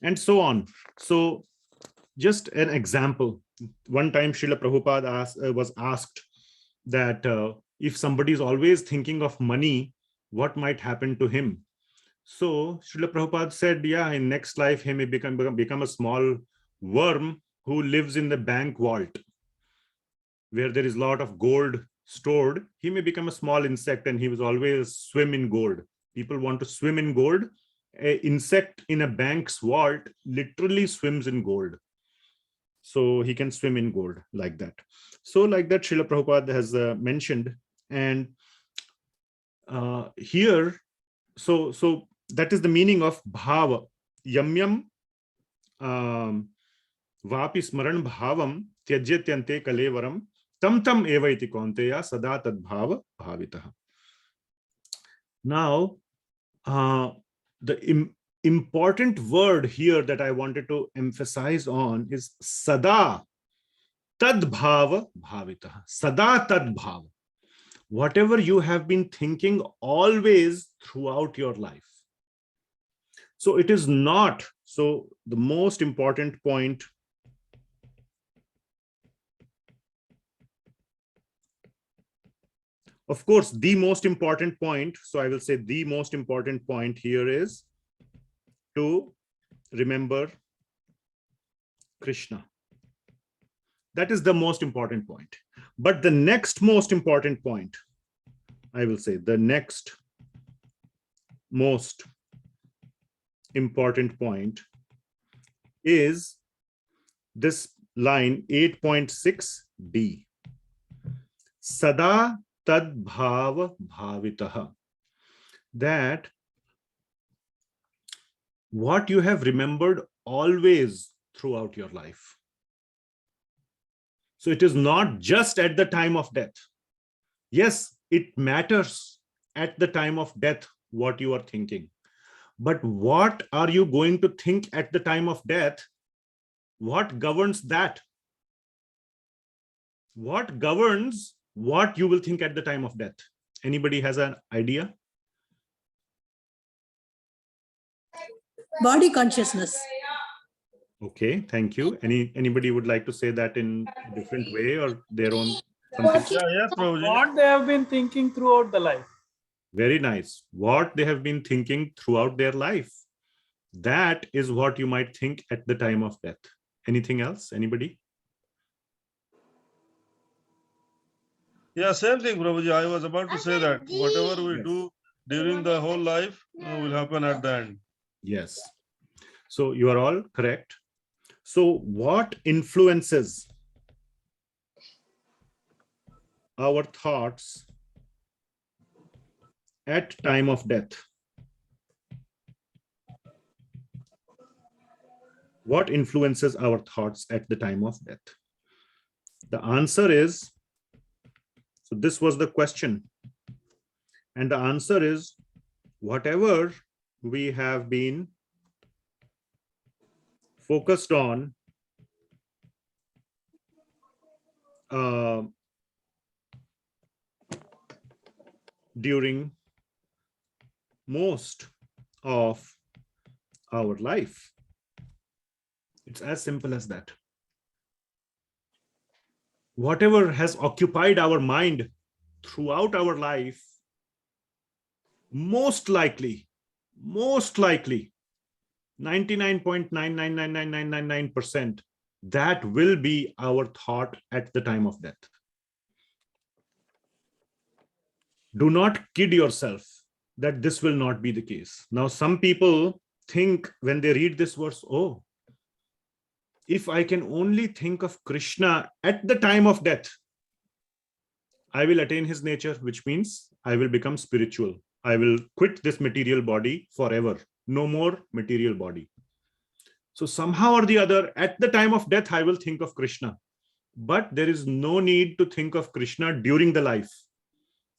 Speaker 1: and so on. So just an example. One time Srila Prabhupada was asked that if somebody is always thinking of money, what might happen to him? So Srila Prabhupada said, yeah, in next life, he may become a small worm who lives in the bank vault where there is a lot of gold stored. He may become a small insect and he was always swim in gold. People want to swim in gold. An insect in a bank's vault literally swims in gold. So he can swim in gold like that. So like that, Srila Prabhupada has mentioned. And here, so that is the meaning of bhava. Yam yam vapi smaran bhavam tyajyatyante kalevaram tam tam evaiti kaunteya sada tad bhava bhavitaha. Now, the important word here that I wanted to emphasize on is sada tad bhava bhavitaha. Sada tad bhava. Whatever you have been thinking always throughout your life. So it is not, so the most important point, of course, the most important point, so I will say the most important point here is to remember Krishna. That is the most important point. But the next most important point, I will say the next most important point is this line 8.6b. Sada tad bhava bhavitaha. That what you have remembered always throughout your life. So it is not just at the time of death. Yes, it matters at the time of death what you are thinking. But what are you going to think at the time of death? What governs that? What governs what you will think at the time of death? Anybody has an idea?
Speaker 5: Body consciousness.
Speaker 1: Okay, thank you. Anybody would like to say that in a different way or their own something?
Speaker 6: Yeah, yes, Prabhuji.
Speaker 3: What they have been thinking throughout the life.
Speaker 1: Very nice. What they have been thinking throughout their life. That is what you might think at the time of death. Anything else? Anybody?
Speaker 6: Yeah, same thing, Prabhuji. I was about to say that whatever we do during the whole life will happen at the end.
Speaker 1: Yes. So you are all correct. So what influences our thoughts at time of death? What influences our thoughts at the time of death? The answer is, so this was the question. And the answer is, whatever we have been focused on during most of our life. It's as simple as that. Whatever has occupied our mind throughout our life, most likely, 99.9999999%, that will be our thought at the time of death. Do not kid yourself that this will not be the case. Now, some people think when they read this verse, oh, if I can only think of Krishna at the time of death, I will attain his nature, which means I will become spiritual. I will quit this material body forever. No more material body. So somehow or the other, at the time of death, I will think of Krishna. But there is no need to think of Krishna during the life.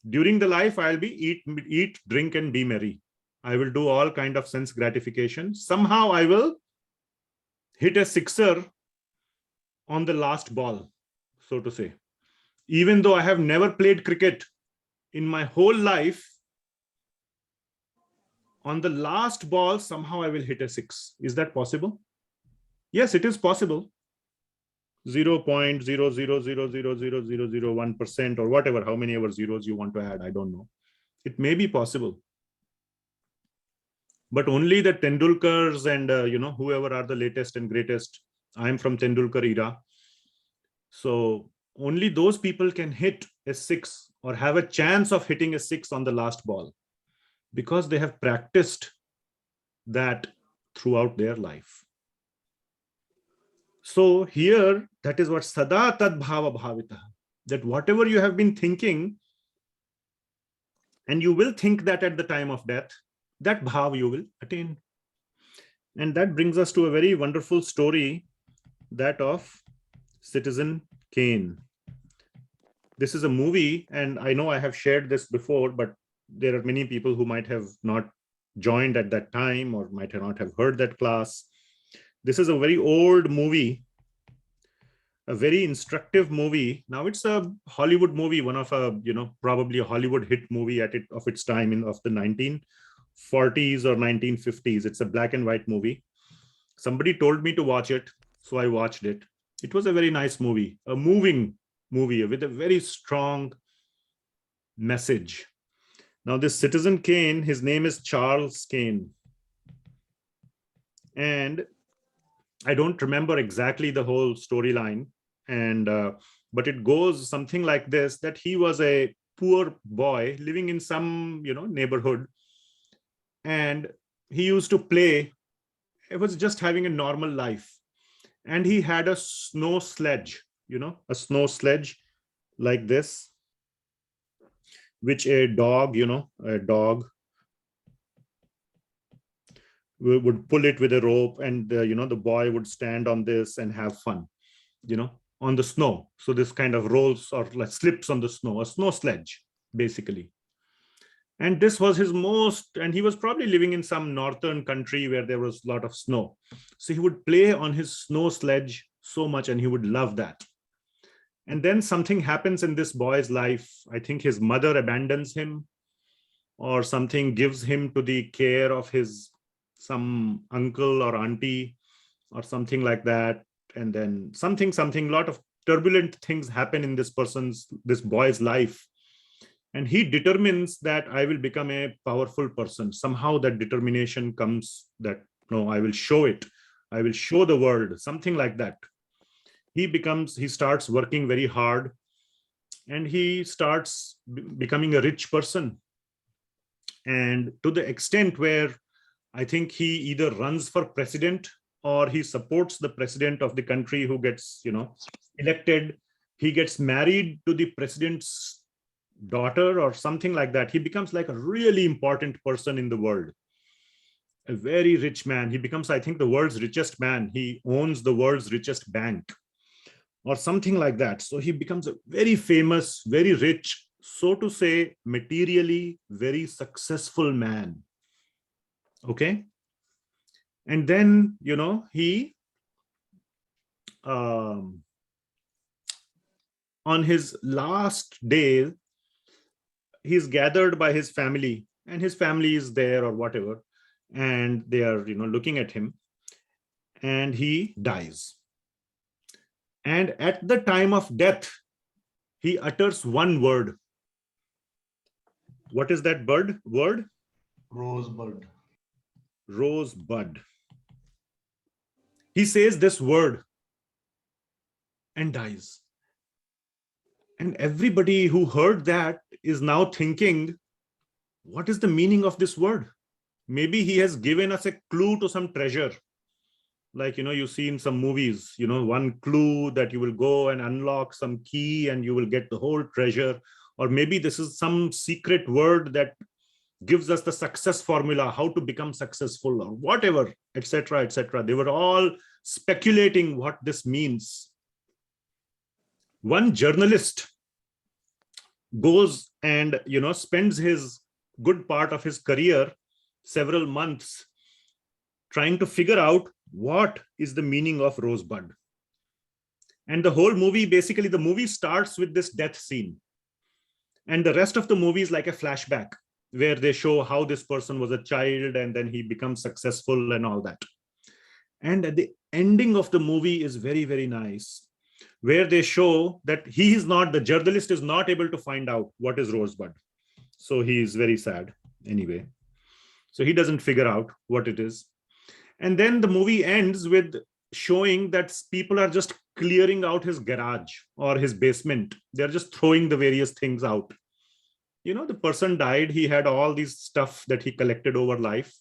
Speaker 1: During the life, I'll be eat, drink, and be merry. I will do all kind of sense gratification. Somehow I will hit a sixer on the last ball, so to say. Even though I have never played cricket in my whole life, on the last ball, somehow I will hit a six. Is that possible? Yes, it is possible. 0.000000001% or whatever, how many ever zeros you want to add, I don't know. It may be possible. But only the Tendulkars and whoever are the latest and greatest. I'm from Tendulkar era. So only those people can hit a six or have a chance of hitting a six on the last ball because they have practiced that throughout their life. So here, that is what sada tad bhava bhavita, that whatever you have been thinking, and you will think that at the time of death, that bhav you will attain. And that brings us to a very wonderful story, that of Citizen Kane. This is a movie, and I know I have shared this before, but there are many people who might have not joined at that time or might not have heard that class. This is a very old movie, a very instructive movie. Now it's a Hollywood movie, one of probably a Hollywood hit movie of its time of the 1940s or 1950s. It's a black and white movie. Somebody told me to watch it, so I watched it. It was a very nice movie, a moving movie with a very strong message. Now this Citizen Kane, his name is Charles Kane. And I don't remember exactly the whole storyline, but it goes something like this, that he was a poor boy living in some neighborhood, and he used to play. It was just having a normal life, and he had a snow sledge, a snow sledge like this, which a dog would pull it with a rope, and the boy would stand on this and have fun, on the snow. So this kind of rolls or like slips on the snow, a snow sledge, basically. And this was his most, and he was probably living in some northern country where there was a lot of snow. So he would play on his snow sledge so much, and he would love that. And then something happens in this boy's life. I think his mother abandons him, or something gives him to the care of his some uncle or auntie or something like that. And then something, lot of turbulent things happen in this boy's life. And he determines that I will become a powerful person. Somehow that determination comes that, no, I will show it. I will show the world, something like that. He starts working very hard, and he starts becoming a rich person. And to the extent where I think he either runs for president or he supports the president of the country who gets, elected. He gets married to the president's daughter or something like that. He becomes like a really important person in the world, a very rich man. He becomes, I think, the world's richest man. He owns the world's richest bank or something like that. So he becomes a very famous, very rich, so to say, materially very successful man. Okay. And then, he, on his last day, he's gathered by his family, and his family is there or whatever, and they are, looking at him, and he dies. And at the time of death, he utters one word. What is that word?
Speaker 4: Rosebud.
Speaker 1: Rosebud. He says this word and dies. And everybody who heard that is now thinking, what is the meaning of this word? Maybe he has given us a clue to some treasure. Like, you see in some movies, one clue that you will go and unlock some key and you will get the whole treasure. Or maybe this is some secret word that gives us the success formula, how to become successful or whatever, etc., etc. They were all speculating what this means. One journalist goes and, spends his good part of his career, several months, trying to figure out what is the meaning of Rosebud. And the whole movie, basically the movie starts with this death scene. And the rest of the movie is like a flashback where they show how this person was a child and then he becomes successful and all that. And at the ending of the movie is very, very nice, where they show that the journalist is not able to find out what is Rosebud. So he is very sad anyway. So he doesn't figure out what it is. And then the movie ends with showing that people are just clearing out his garage or his basement. They're just throwing the various things out. The person died. He had all these stuff that he collected over life,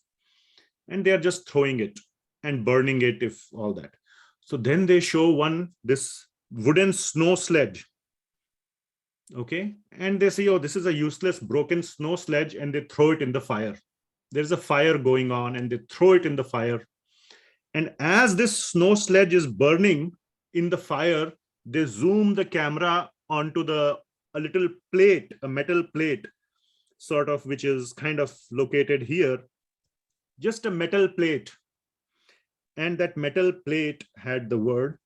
Speaker 1: and they're just throwing it and burning it, if all that. So then they show this wooden snow sledge. Okay. And they say, oh, this is a useless broken snow sledge, and they throw it in the fire. There's a fire going on and they throw it in the fire. And as this snow sledge is burning in the fire, they zoom the camera onto a little plate, a metal plate, sort of, which is kind of located here, just a metal plate. And that metal plate had the word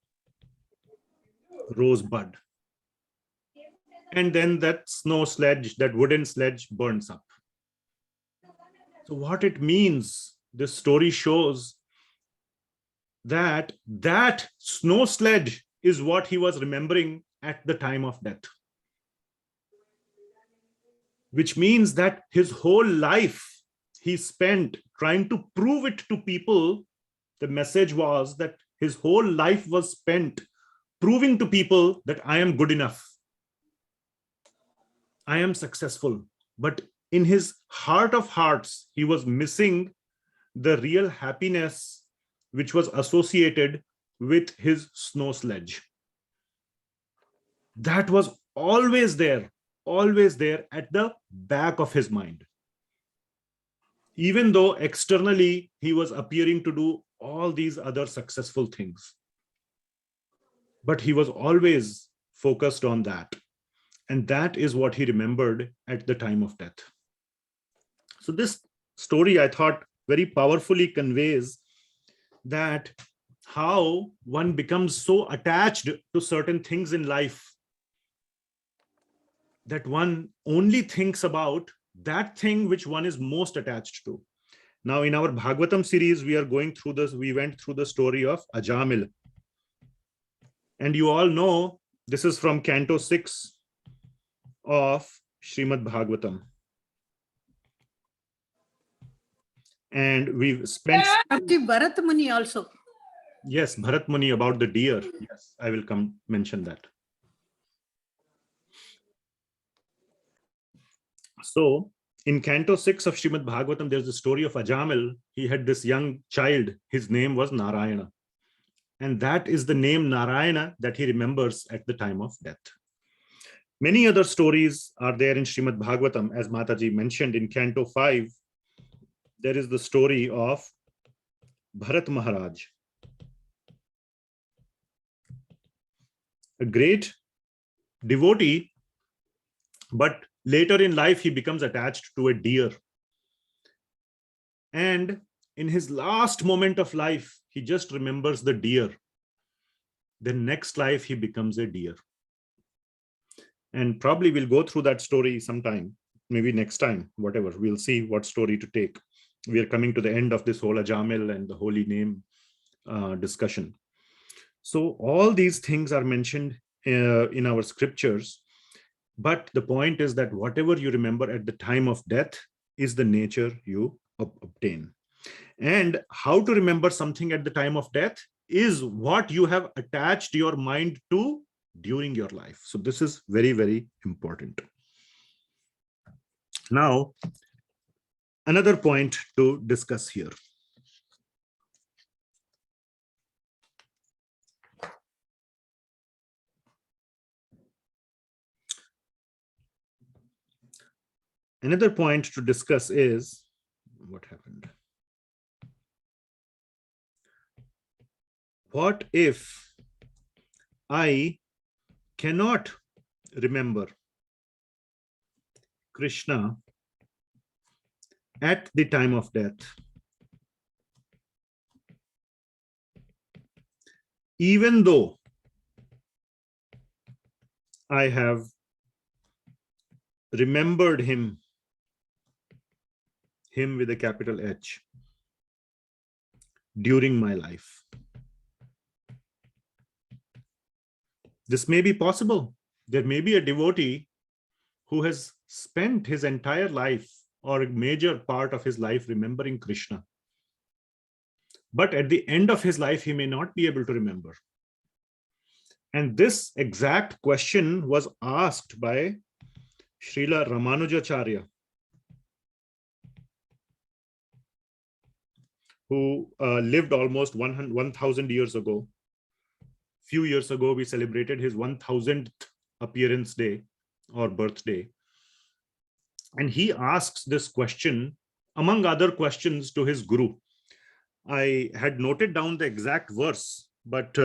Speaker 1: Rosebud. And then that snow sledge, that wooden sledge, burns up. So what it means, this story shows that snow sledge is what he was remembering at the time of death. Which means that his whole life he spent trying to prove it to people. The message was that his whole life was spent proving to people that I am good enough. I am successful. But in his heart of hearts, he was missing the real happiness which was associated with his snow sledge. That was always there at the back of his mind. Even though externally he was appearing to do all these other successful things. But he was always focused on that. And that is what he remembered at the time of death. So this story, I thought, very powerfully conveys that how one becomes so attached to certain things in life that one only thinks about that thing which one is most attached to. Now, in our Bhagavatam series, we went through the story of Ajamila. And you all know this is from Canto 6 of Srimad Bhagavatam. And we've spent...
Speaker 5: Bharata Muni also.
Speaker 1: Yes, Bharat Muni, about the deer. Yes, I will mention that. So, in Canto 6 of Srimad Bhagavatam, there's the story of Ajamil. He had this young child. His name was Narayana. And that is the name Narayana that he remembers at the time of death. Many other stories are there in Srimad Bhagavatam. As Mataji mentioned in Canto 5, there is the story of Bharata Maharaj, a great devotee, but later in life, he becomes attached to a deer. And in his last moment of life, he just remembers the deer. Then next life, he becomes a deer. And probably we'll go through that story sometime, maybe next time, whatever. We'll see what story to take. We are coming to the end of this whole Ajamil and the holy name discussion. So all these things are mentioned in our scriptures. But the point is that whatever you remember at the time of death is the nature you obtain. And how to remember something at the time of death is what you have attached your mind to during your life. So this is very, very important. Now, another point to discuss here. Another point to discuss is what happened. What if I cannot remember Krishna at the time of death, even though I have remembered him with a capital H, during my life? This may be possible. There may be a devotee who has spent his entire life or a major part of his life remembering Krishna. But at the end of his life, he may not be able to remember. And this exact question was asked by Srila Ramanujacharya, who lived almost 1,000 years ago. Few years ago, we celebrated his 1000th appearance day or birthday. And he asks this question, among other questions, to his guru. I had noted down the exact verse, but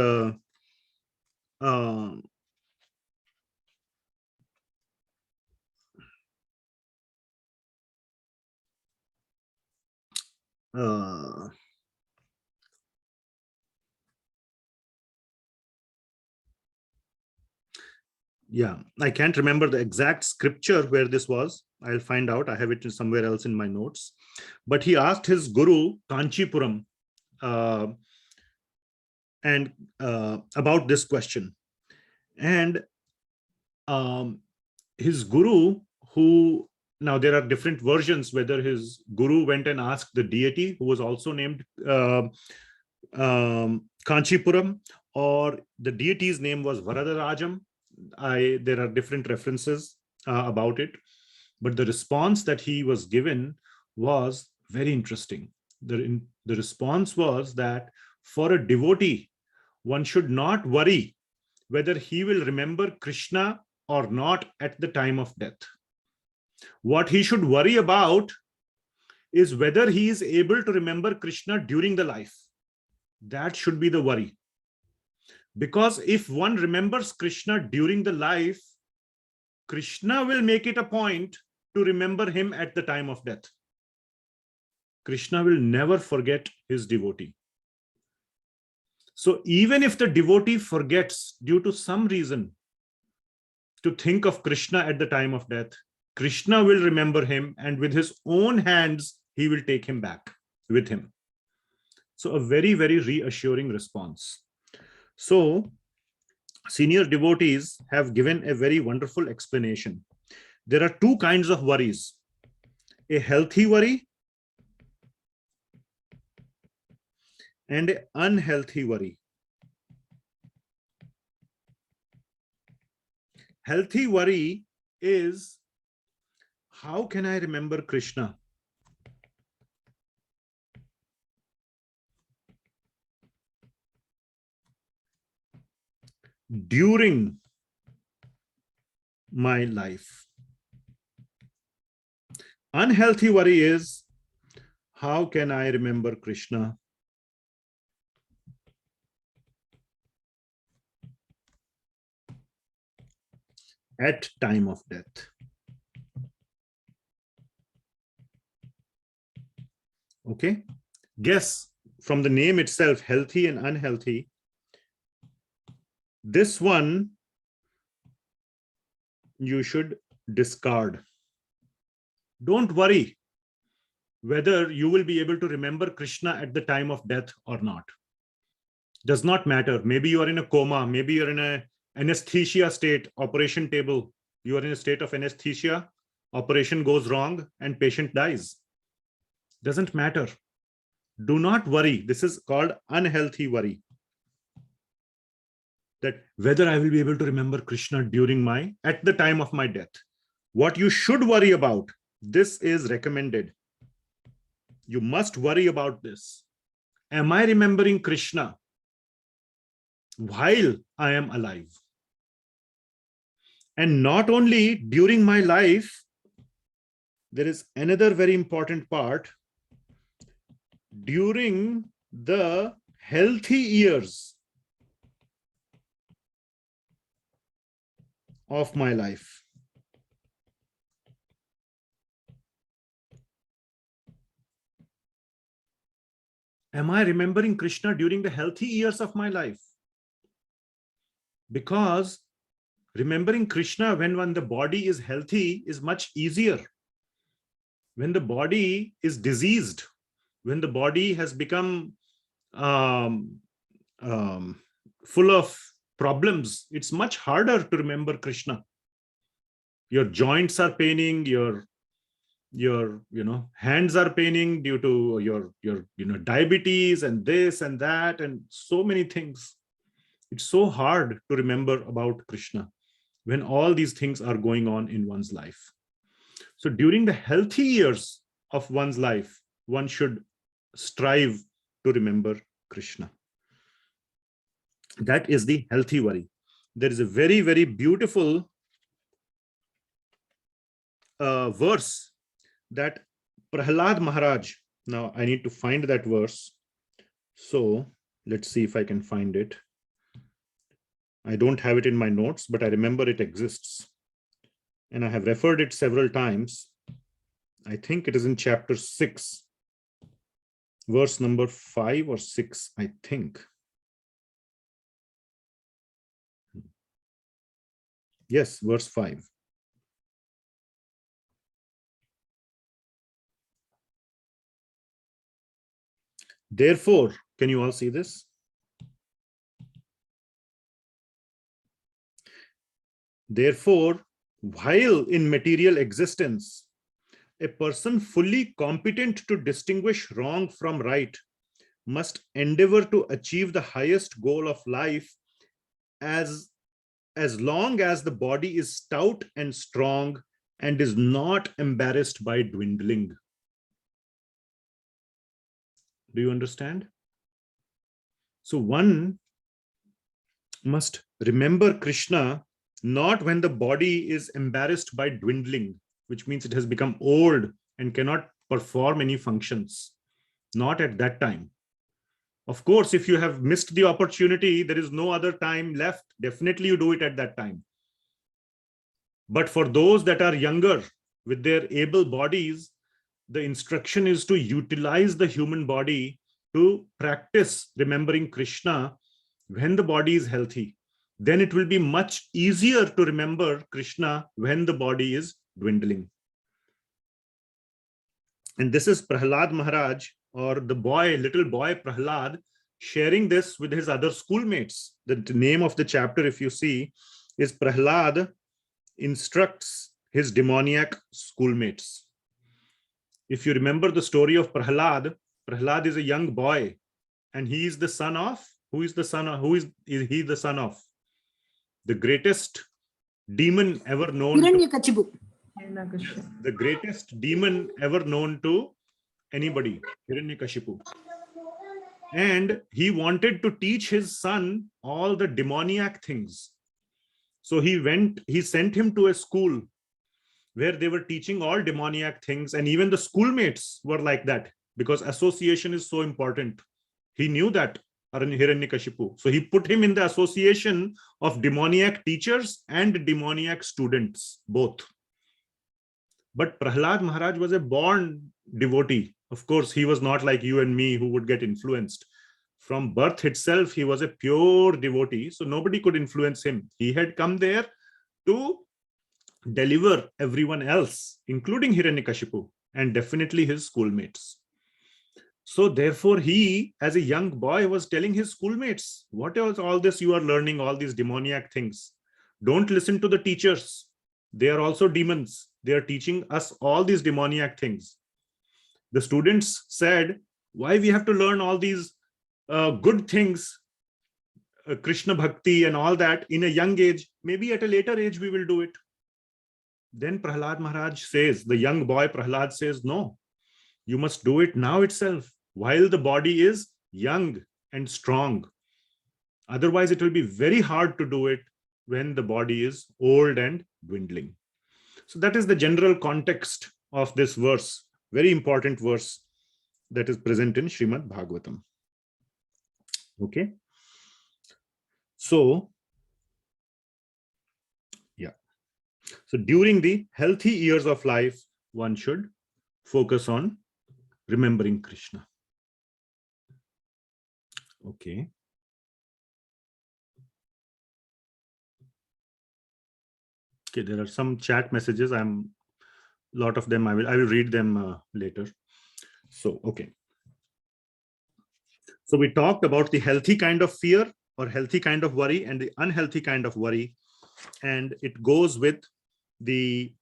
Speaker 1: yeah, I can't remember the exact scripture where this was. I'll find out. I have it somewhere else in my notes. But he asked his guru, Kanchipuram, and about this question. And his guru, who, now there are different versions, whether his guru went and asked the deity, who was also named Kanchipuram, or the deity's name was Varadarajam. There are different references about it, but the response that he was given was very interesting. The response was that for a devotee, one should not worry whether he will remember Krishna or not at the time of death. What he should worry about is whether he is able to remember Krishna during the life. That should be the worry. Because if one remembers Krishna during the life, Krishna will make it a point to remember him at the time of death. Krishna will never forget his devotee. So even if the devotee forgets due to some reason to think of Krishna at the time of death, Krishna will remember him, and with his own hands, he will take him back with him. So a very, very reassuring response. So senior devotees have given a very wonderful explanation. There are two kinds of worries: a healthy worry and an unhealthy worry. Healthy worry is, how can I remember Krishna? During my life. Unhealthy worry is, how can I remember Krishna at time of death? Okay, guess from the name itself, healthy and unhealthy, this one you should discard. Don't worry whether you will be able to remember Krishna at the time of death or not. Does not matter. Maybe you are in a coma, maybe you're in an anesthesia state, operation table, you are in a state of anesthesia, operation goes wrong and patient dies. Doesn't matter. Do not worry. This is called unhealthy worry. That whether I will be able to remember Krishna at the time of my death. What you should worry about, this is recommended. You must worry about this. Am I remembering Krishna while I am alive? And not only during my life, there is another very important part. During the healthy years of my life. Am I remembering Krishna during the healthy years of my life? Because remembering Krishna when the body is healthy is much easier. When the body is diseased, when the body has become full of problems, it's much harder to remember Krishna. Your joints are paining, your hands are paining due to your diabetes and this and that and so many things. It's so hard to remember about Krishna when all these things are going on in one's life. So during the healthy years of one's life, one should strive to remember Krishna. That is the healthy worry. There is a very, very beautiful verse that Prahlada Maharaj, now I need to find that verse. So let's see if I can find it. I don't have it in my notes, but I remember it exists. And I have referred it several times. I think it is in chapter 6, verse number 5 or 6, I think. Yes, verse 5. Therefore, can you all see this? Therefore, while in material existence, a person fully competent to distinguish wrong from right must endeavor to achieve the highest goal of life as long as the body is stout and strong and is not embarrassed by dwindling. Do you understand? So one must remember Krishna not when the body is embarrassed by dwindling, which means it has become old and cannot perform any functions. Not at that time. Of course, if you have missed the opportunity, there is no other time left. Definitely you do it at that time. But for those that are younger with their able bodies, the instruction is to utilize the human body to practice remembering Krishna when the body is healthy. Then it will be much easier to remember Krishna when the body is dwindling. And this is Prahlada Maharaj, or the boy, little boy Prahlad, sharing this with his other schoolmates. The name of the chapter, if you see, is Prahlad instructs his demoniac schoolmates. If you remember the story of Prahlad, Prahlad is a young boy, and he is the son of, who is he the son of? The greatest demon ever known to, the greatest demon ever known to anybody, Hiranyakashipu. And he wanted to teach his son all the demoniac things. So he sent him to a school where they were teaching all demoniac things, and even the schoolmates were like that, because association is so important. He knew that, Hiranyakashipu. So he put him in the association of demoniac teachers and demoniac students, both. But Prahlad Maharaj was a born devotee. Of course, he was not like you and me who would get influenced. From birth itself, he was a pure devotee, so nobody could influence him. He had come there to deliver everyone else, including Hiranyakashipu, and definitely his schoolmates. So therefore, he, as a young boy, was telling his schoolmates, what is all this you are learning, all these demoniac things? Don't listen to the teachers. They are also demons. They are teaching us all these demoniac things. The students said, why we have to learn all these good things, Krishna bhakti and all that in a young age? Maybe at a later age we will do it. Then Prahlad Maharaj says, the young boy Prahlad says, no, you must do it now itself, while the body is young and strong. Otherwise, it will be very hard to do it when the body is old and dwindling. So that is the general context of this verse, very important verse that is present in Srimad Bhagavatam. Okay. So, yeah. So during the healthy years of life, one should focus on remembering Krishna. Okay. Okay, there are some chat messages. A lot of them I will read them later. So, okay. So we talked about the healthy kind of fear or healthy kind of worry and the unhealthy kind of worry. And it goes with the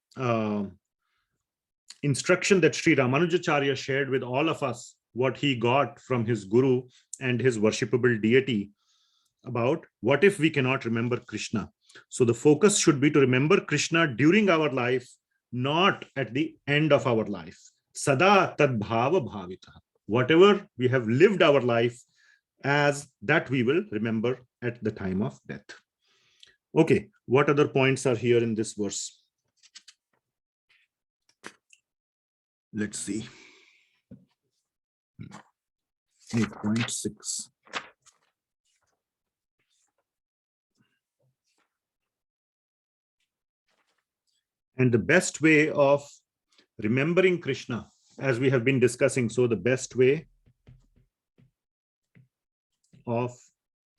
Speaker 1: instruction that Sri Ramanujacharya shared with all of us, what he got from his guru and his worshipable deity about what if we cannot remember Krishna. So the focus should be to remember Krishna during our life, not at the end of our life. Sada tad bhava bhavita. Whatever we have lived our life as, that we will remember at the time of death. Okay, what other points are here in this verse? Let's see. 8.6. And the best way of remembering Krishna, as we have been discussing, so the best way of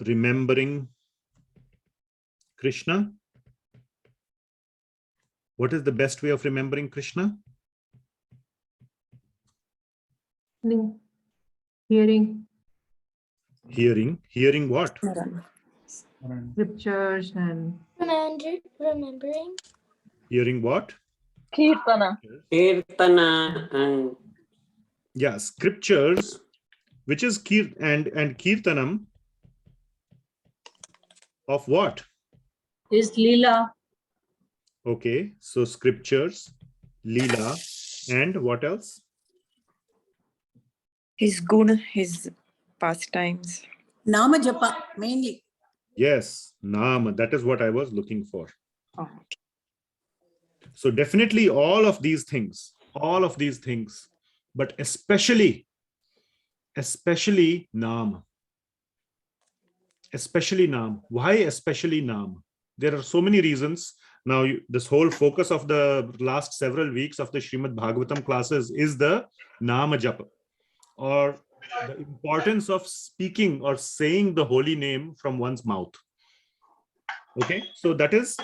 Speaker 1: remembering Krishna. What is the best way of remembering Krishna?
Speaker 7: Hearing.
Speaker 1: Hearing what?
Speaker 7: Scriptures and
Speaker 8: remembering.
Speaker 1: Hearing what?
Speaker 2: Kirtana.
Speaker 8: And
Speaker 1: Yeah, scriptures, which is and kirtanam of what?
Speaker 7: is Leela.
Speaker 1: Okay, so scriptures, Leela, and what else?
Speaker 2: His guna, his pastimes.
Speaker 5: Nama japa, mainly.
Speaker 1: Yes, naam, that is what I was looking for.
Speaker 2: Oh.
Speaker 1: So definitely all of these things, but especially naam. Especially naam. Why especially naam? There are so many reasons. Now, this whole focus of the last several weeks of the Srimad Bhagavatam classes is the Nama Japa, or the importance of speaking or saying the holy name from one's mouth. Okay, so that is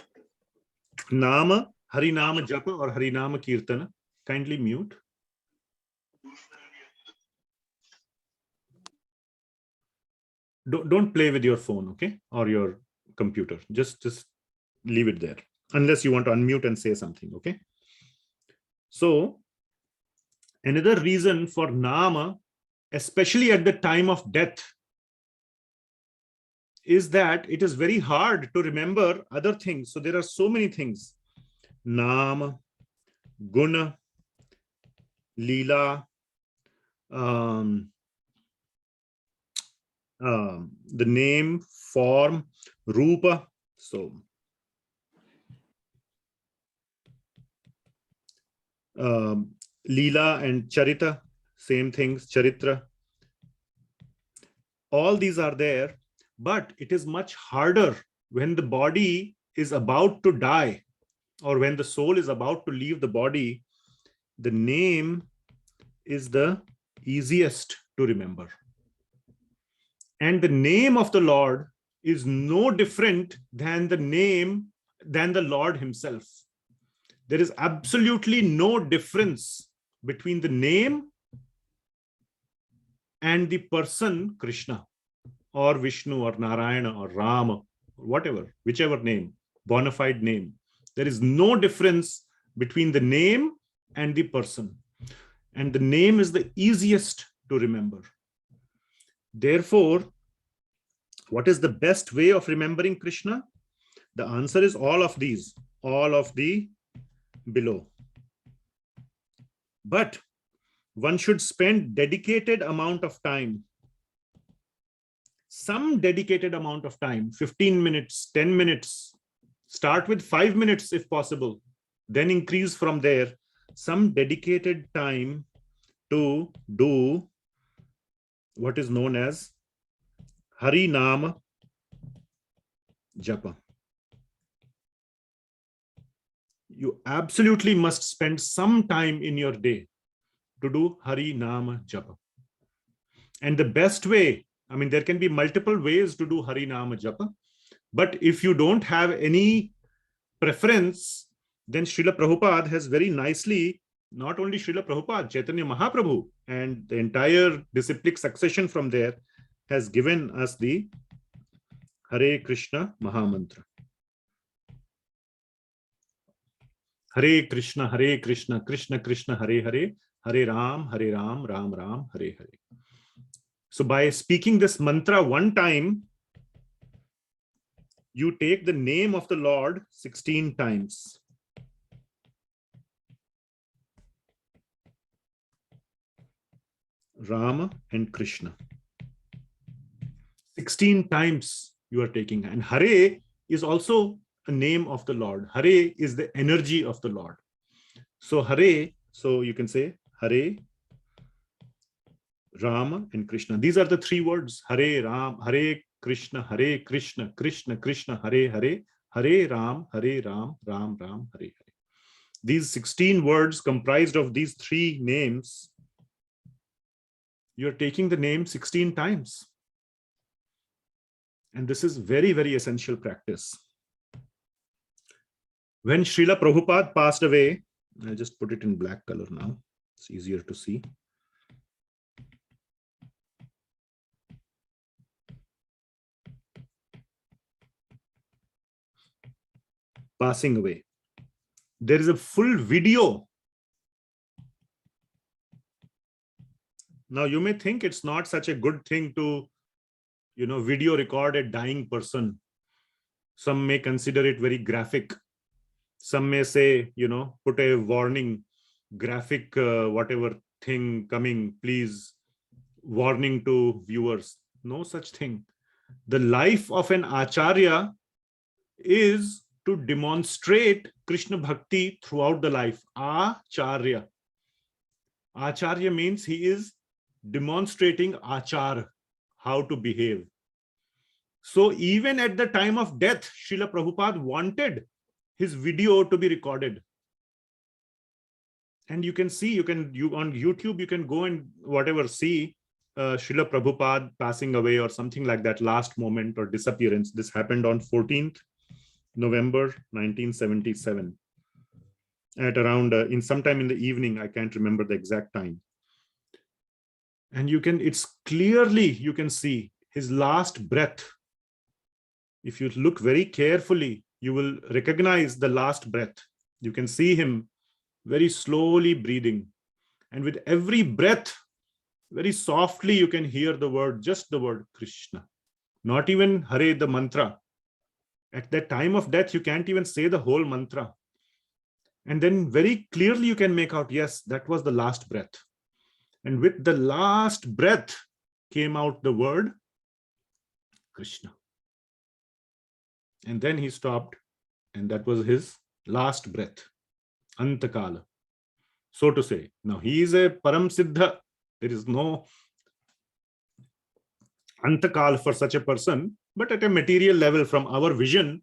Speaker 1: Nama, Harinama Japa or Harinama Kirtana. Kindly mute. Don't play with your phone, okay, or your computer. Just leave it there, unless you want to unmute and say something, okay? So, another reason for Nama, especially at the time of death, is that it is very hard to remember other things. So there are so many things. Nama, Guna, Leela, the name, form, Rupa. So Leela and Charita, same things, Charitra. All these are there, but it is much harder when the body is about to die, or when the soul is about to leave the body. The name is the easiest to remember. And the name of the Lord is no different than the Lord himself. There is absolutely no difference between the name and the person Krishna or Vishnu or Narayana or Rama, or whatever, whichever name, bona fide name. There is no difference between the name and the person. And the name is the easiest to remember. Therefore, what is the best way of remembering Krishna? The answer is all of these, all of the below. But one should spend dedicated amount of time, some dedicated amount of time, 15 minutes, 10 minutes, start with 5 minutes if possible, then increase from there, some dedicated time to do what is known as Harinama Japa. You absolutely must spend some time in your day to do Harinama Japa. And the best way, I mean, there can be multiple ways to do Harinama Japa, but if you don't have any preference, then Srila Prabhupada has very nicely, not only Srila Prabhupada, Chaitanya Mahaprabhu, and the entire disciplic succession from there has given us the Hare Krishna Mahamantra. Hare Krishna, Krishna Krishna, Hare Hare, Hare Ram, Ram Ram, Hare Hare. So by speaking this mantra one time, you take the name of the Lord 16 times. Rama and Krishna. 16 times you are taking. And Hare is also a name of the Lord. Hare is the energy of the Lord. So Hare, so you can say Hare, Rama and Krishna. These are the three words. Hare Ram, Hare Krishna, Krishna Krishna, Hare Hare, Hare Ram, Ram Ram, Hare Hare. These 16 words comprised of these three names, you're taking the name 16 times. And this is very, very essential practice. When Srila Prabhupada passed away, I'll just put it in black color now. It's easier to see. Passing away. There is a full video. Now you may think it's not such a good thing to, video record a dying person. Some may consider it very graphic. Some may say, put a warning, graphic, whatever thing coming, please, warning to viewers. No such thing. The life of an Acharya is to demonstrate Krishna Bhakti throughout the life. Acharya. Acharya means he is demonstrating achar, how to behave. So even at the time of death, Srila Prabhupada wanted his video to be recorded. And you can see, you on YouTube, you can go and whatever, see Srila Prabhupada passing away or something like that, last moment or disappearance. This happened on 14th November 1977 at around in sometime in the evening. I can't remember the exact time. And it's clearly, you can see his last breath. If you look very carefully, you will recognize the last breath. You can see him very slowly breathing. And with every breath, very softly, you can hear the word, just the word Krishna. Not even Hare, the mantra. At that time of death, you can't even say the whole mantra. And then very clearly you can make out, yes, that was the last breath. And with the last breath came out the word Krishna. And then he stopped, and that was his last breath, Antakala, so to say. Now he is a Param Siddha. There is no Antakal for such a person, but at a material level, from our vision,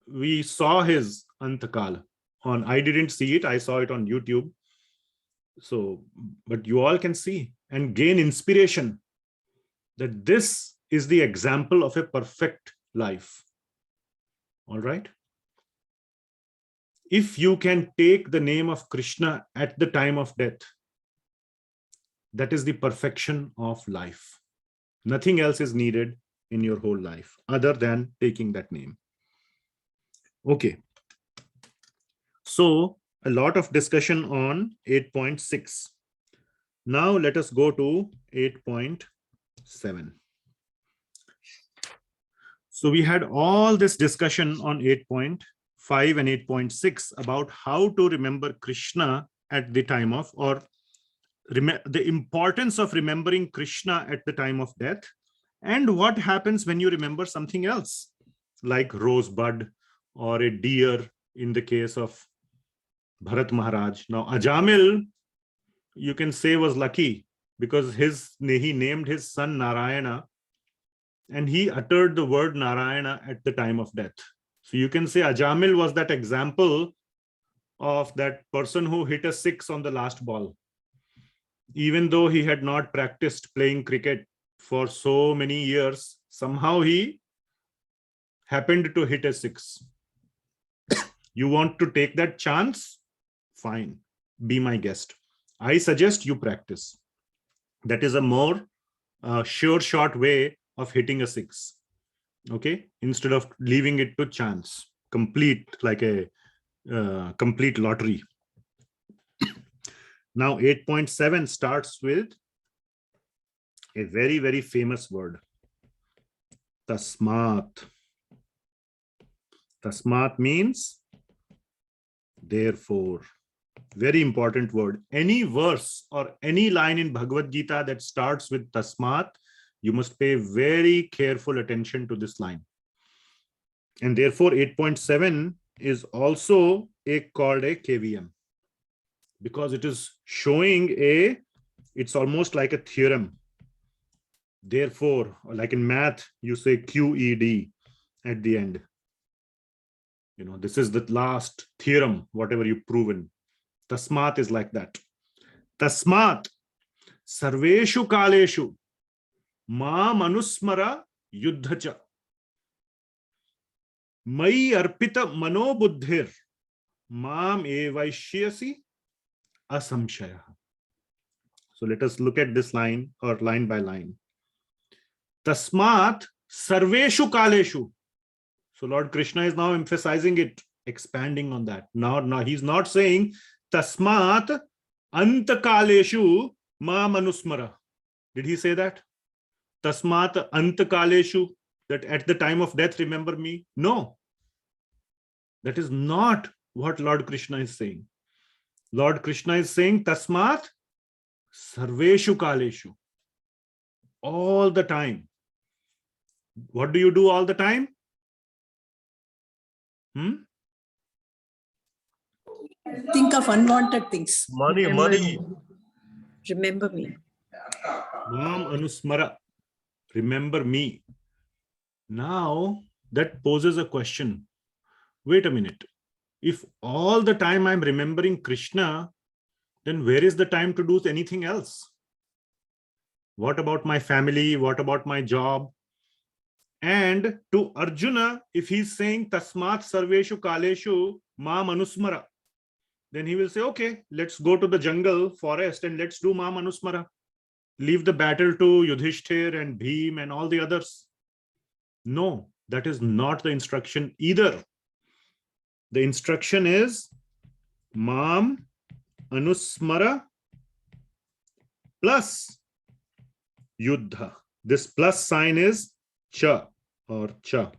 Speaker 1: we saw his Antakala. I didn't see it, I saw it on YouTube. So, but you all can see and gain inspiration that this is the example of a perfect life. All right. If you can take the name of Krishna at the time of death, that is the perfection of life. Nothing else is needed in your whole life other than taking that name. Okay. So a lot of discussion on 8.6. Now let us go to 8.7. So we had all this discussion on 8.5 and 8.6 about how to remember Krishna at the time of, or the importance of remembering Krishna at the time of death, and what happens when you remember something else, like rosebud or a deer in the case of Bharata Maharaj. Now Ajamila, you can say, was lucky because he named his son Narayana, and he uttered the word Narayana at the time of death. So you can say Ajamila was that example of that person who hit a 6 on the last ball. Even though he had not practiced playing cricket for so many years, somehow he happened to hit a 6. You want to take that chance? Fine, be my guest. I suggest you practice. That is a more sure shot way of hitting a 6. Okay, instead of leaving it to chance, complete, like a complete lottery. Now 8.7 starts with a very, very famous word, tasmat. Tasmat means therefore. Very important word. Any verse or any line in Bhagavad Gita that starts with tasmat, you must pay very careful attention to this line. And therefore 8.7 is also called a KVM, because it is showing it's almost like a theorem. Therefore, like in math, you say QED at the end. You know, this is the last theorem, whatever you've proven. Tasmat is like that. Tasmat sarveshu kaleshu maam anusmara yuddhacha mai arpita manobuddhir maam evaishyasi asamshaya. So let us look at this line, or line by line. Tasmat sarveshu kaleshu. So Lord Krishna is now emphasizing it, expanding on that. Now he's not saying tasmat antakaleshu ma manusmara. Did he say that? Tasmat antakaleshu, that at the time of death remember me? No. That is not what Lord Krishna is saying. Lord Krishna is saying tasmat sarveshu kaleshu. All the time. What do you do all the time?
Speaker 5: Think of unwanted things.
Speaker 6: Money.
Speaker 2: Remember me.
Speaker 1: Maam anusmara. Remember me. Now that poses a question. Wait a minute. If all the time I'm remembering Krishna, then where is the time to do anything else? What about my family? What about my job? And to Arjuna, if he's saying Tasmat Sarveshu Kaleshu Ma Manusmara, then he will say, okay, let's go to the jungle, forest, and let's do Ma Manusmara. Leave the battle to Yudhishthir and Bhim and all the others. No, that is not the instruction either. The instruction is Mam Anusmara plus Yuddha. This plus sign is Cha or Cha.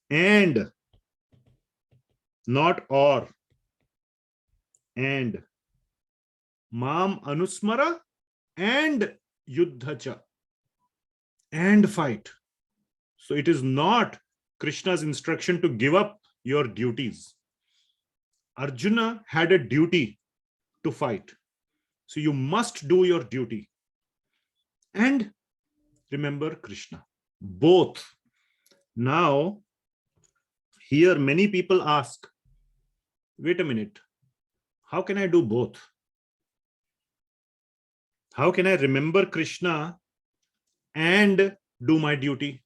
Speaker 1: And, not or. And. Mam Anusmara and Yuddha Cha. And fight. So it is not Krishna's instruction to give up your duties. Arjuna had a duty to fight. So you must do your duty. And remember Krishna. Both. Now, here many people ask, wait a minute, how can I do both? How can I remember Krishna and do my duty?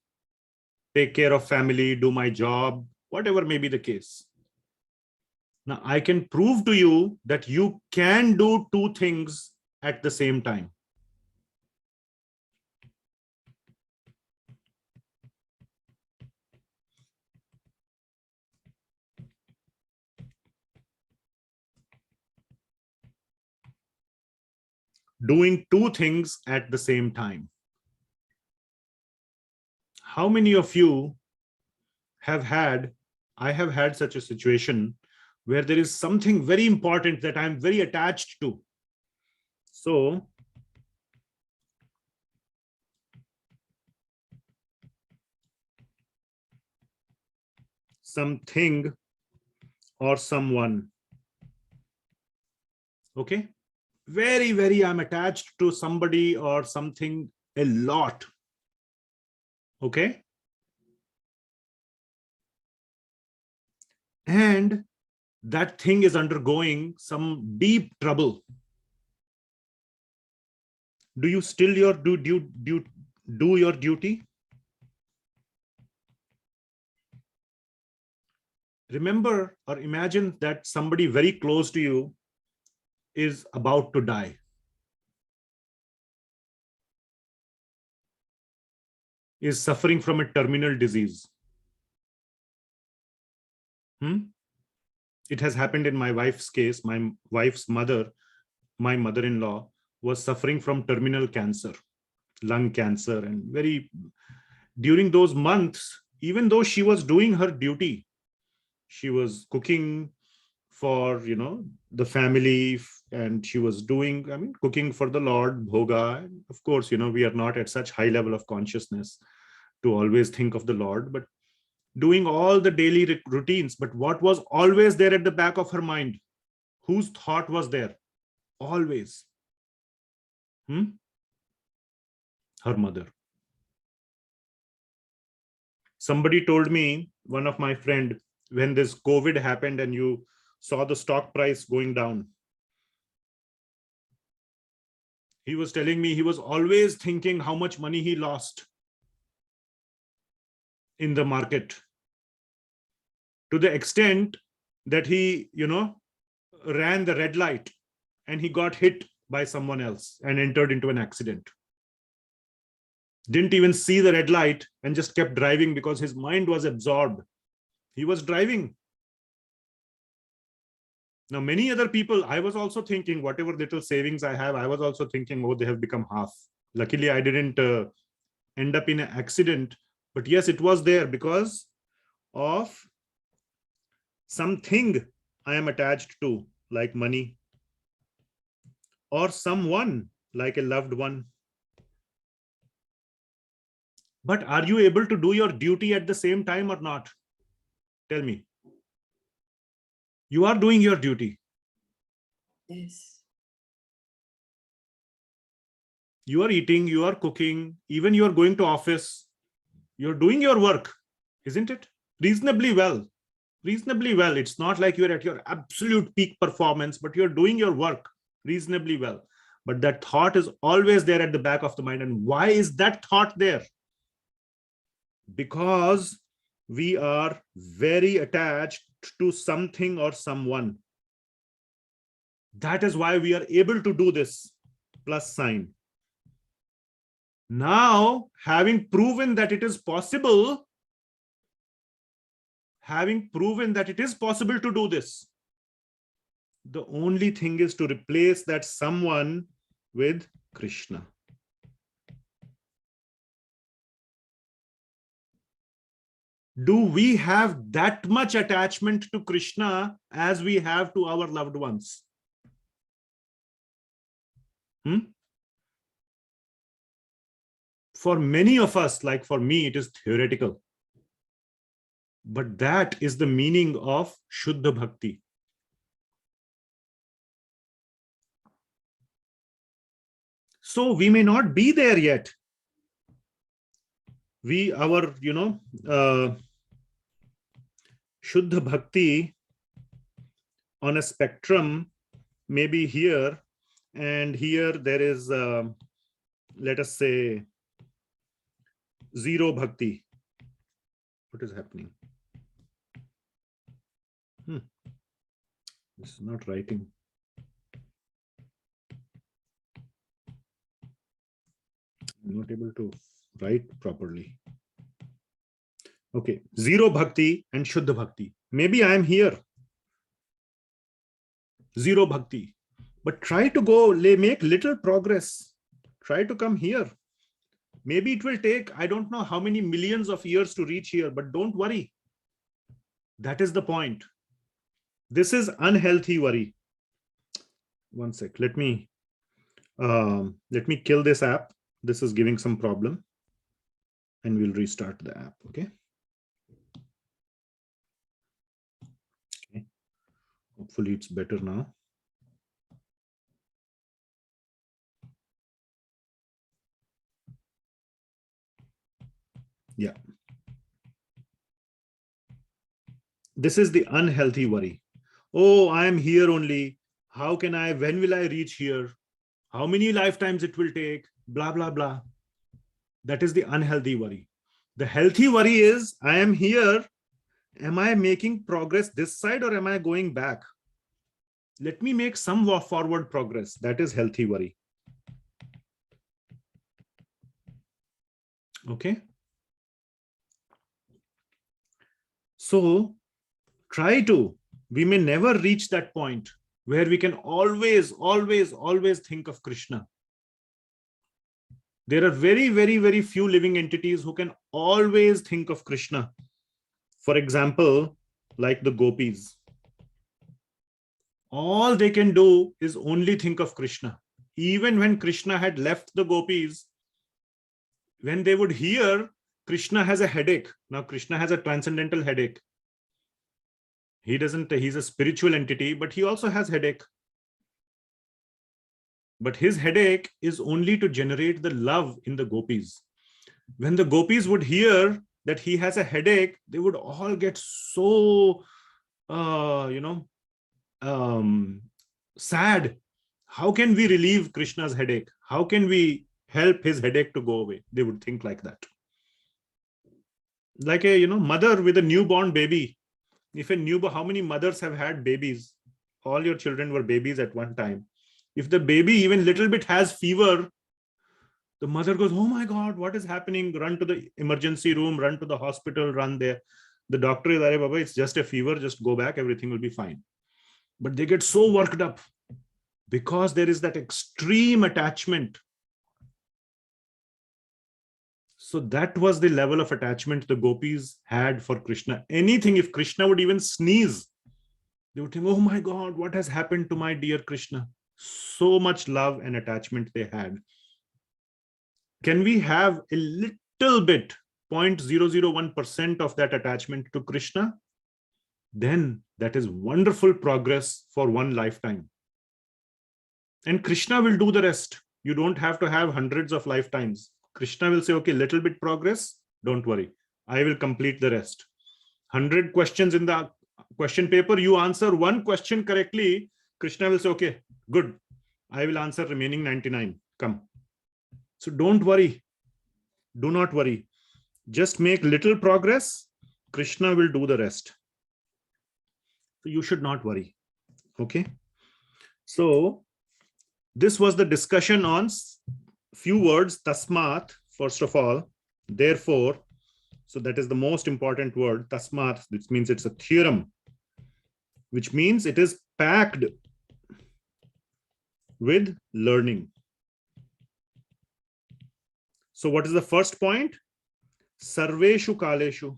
Speaker 1: Take care of family, do my job, whatever may be the case. Now, I can prove to you that you can do two things at the same time. Doing two things at the same time. How many of you have had, I have had such a situation where there is something very important that I'm very attached to. So, something or someone. Okay? Very, I'm attached to somebody or something a lot. Okay? And that thing is undergoing some deep trouble. Do you still do your duty? Remember or imagine that somebody very close to you is about to die. Is suffering from a terminal disease. It has happened in my wife's case. My wife's mother, my mother-in-law, was suffering from terminal cancer, lung cancer, and during those months, even though she was doing her duty, she was cooking for, the family, and she was doing, cooking for the Lord, bhoga. Of course, we are not at such high level of consciousness to always think of the Lord, but doing all the daily routines. But what was always there at the back of her mind? Whose thought was there? Always. Her mother. Somebody told me, one of my friend, when this COVID happened and you saw the stock price going down, he was telling me he was always thinking how much money he lost in the market, to the extent that he, ran the red light and he got hit by someone else and entered into an accident. Didn't even see the red light and just kept driving because his mind was absorbed. He was driving. Now, many other people, I was also thinking, whatever little savings I have, I was also thinking, oh, they have become half. Luckily, I didn't end up in an accident. But yes, it was there because of something I am attached to, like money, or someone, like a loved one. But are you able to do your duty at the same time or not? Tell me. You are doing your duty.
Speaker 2: Yes.
Speaker 1: You are eating, you are cooking, even you are going to office. You're doing your work, isn't it? Reasonably well. reasonably well. It's not like you're at your absolute peak performance, but you're doing your work reasonably well. But that thought is always there at the back of the mind. And why is that thought there? Because we are very attached to something or someone. That is why we are able to do this plus sign. Now, having proven that it is possible, to do this, the only thing is to replace that someone with Krishna. Do we have that much attachment to Krishna as we have to our loved ones? For many of us, like for me, it is theoretical. But that is the meaning of shuddh bhakti. So we may not be there yet. Our shuddh bhakti on a spectrum may be here, and here there is, let us say, zero bhakti. What is happening? This is not writing. I'm not able to write properly. Okay, zero bhakti and shuddha bhakti. Maybe I am here. Zero bhakti. But try to go, make little progress. Try to come here. Maybe it will take, I don't know how many millions of years to reach here, but don't worry. That is the point. This is unhealthy worry. One sec. Let me kill this app. This is giving some problem, and we'll restart the app. Okay. Hopefully it's better now. Yeah. This is the unhealthy worry. Oh, I am here only. How can I, when will I reach here? How many lifetimes it will take? Blah, blah, blah. That is the unhealthy worry. The healthy worry is, I am here. Am I making progress this side or am I going back? Let me make some forward progress. That is healthy worry. Okay. So we may never reach that point where we can always think of Krishna. There are very, very, very few living entities who can always think of Krishna. For example, like the gopis. All they can do is only think of Krishna. Even when Krishna had left the gopis, when they would hear Krishna has a headache. Now Krishna has a transcendental headache. He's a spiritual entity, but he also has headache. But his headache is only to generate the love in the gopis. When the gopis would hear that he has a headache, they would all get so, sad. How can we relieve Krishna's headache? How can we help his headache to go away? They would think like that. Like a mother with a newborn baby. How many mothers have had babies? All your children were babies at one time. If the baby even little bit has fever, the mother goes, oh my God, what is happening? Run to the emergency room, run to the hospital, run there. The doctor is, Baba, it's just a fever, just go back, everything will be fine. But they get so worked up because there is that extreme attachment. So that was the level of attachment the gopis had for Krishna. Anything, if Krishna would even sneeze, they would think, oh my God, what has happened to my dear Krishna? So much love and attachment they had. Can we have a little bit, 0.001% of that attachment to Krishna? Then that is wonderful progress for one lifetime. And Krishna will do the rest. You don't have to have hundreds of lifetimes. Krishna will say, okay, little bit progress, don't worry. I will complete the rest. 100 questions in the question paper, you answer one question correctly, Krishna will say, okay, good. I will answer remaining 99. Come. So don't worry. Do not worry. Just make little progress. Krishna will do the rest. So you should not worry. Okay. So this was the discussion on few words, tasmat, first of all, therefore. So that is the most important word, tasmat, which means it's a theorem, which means it is packed with learning. So what is the first point? Sarveshu kaleshu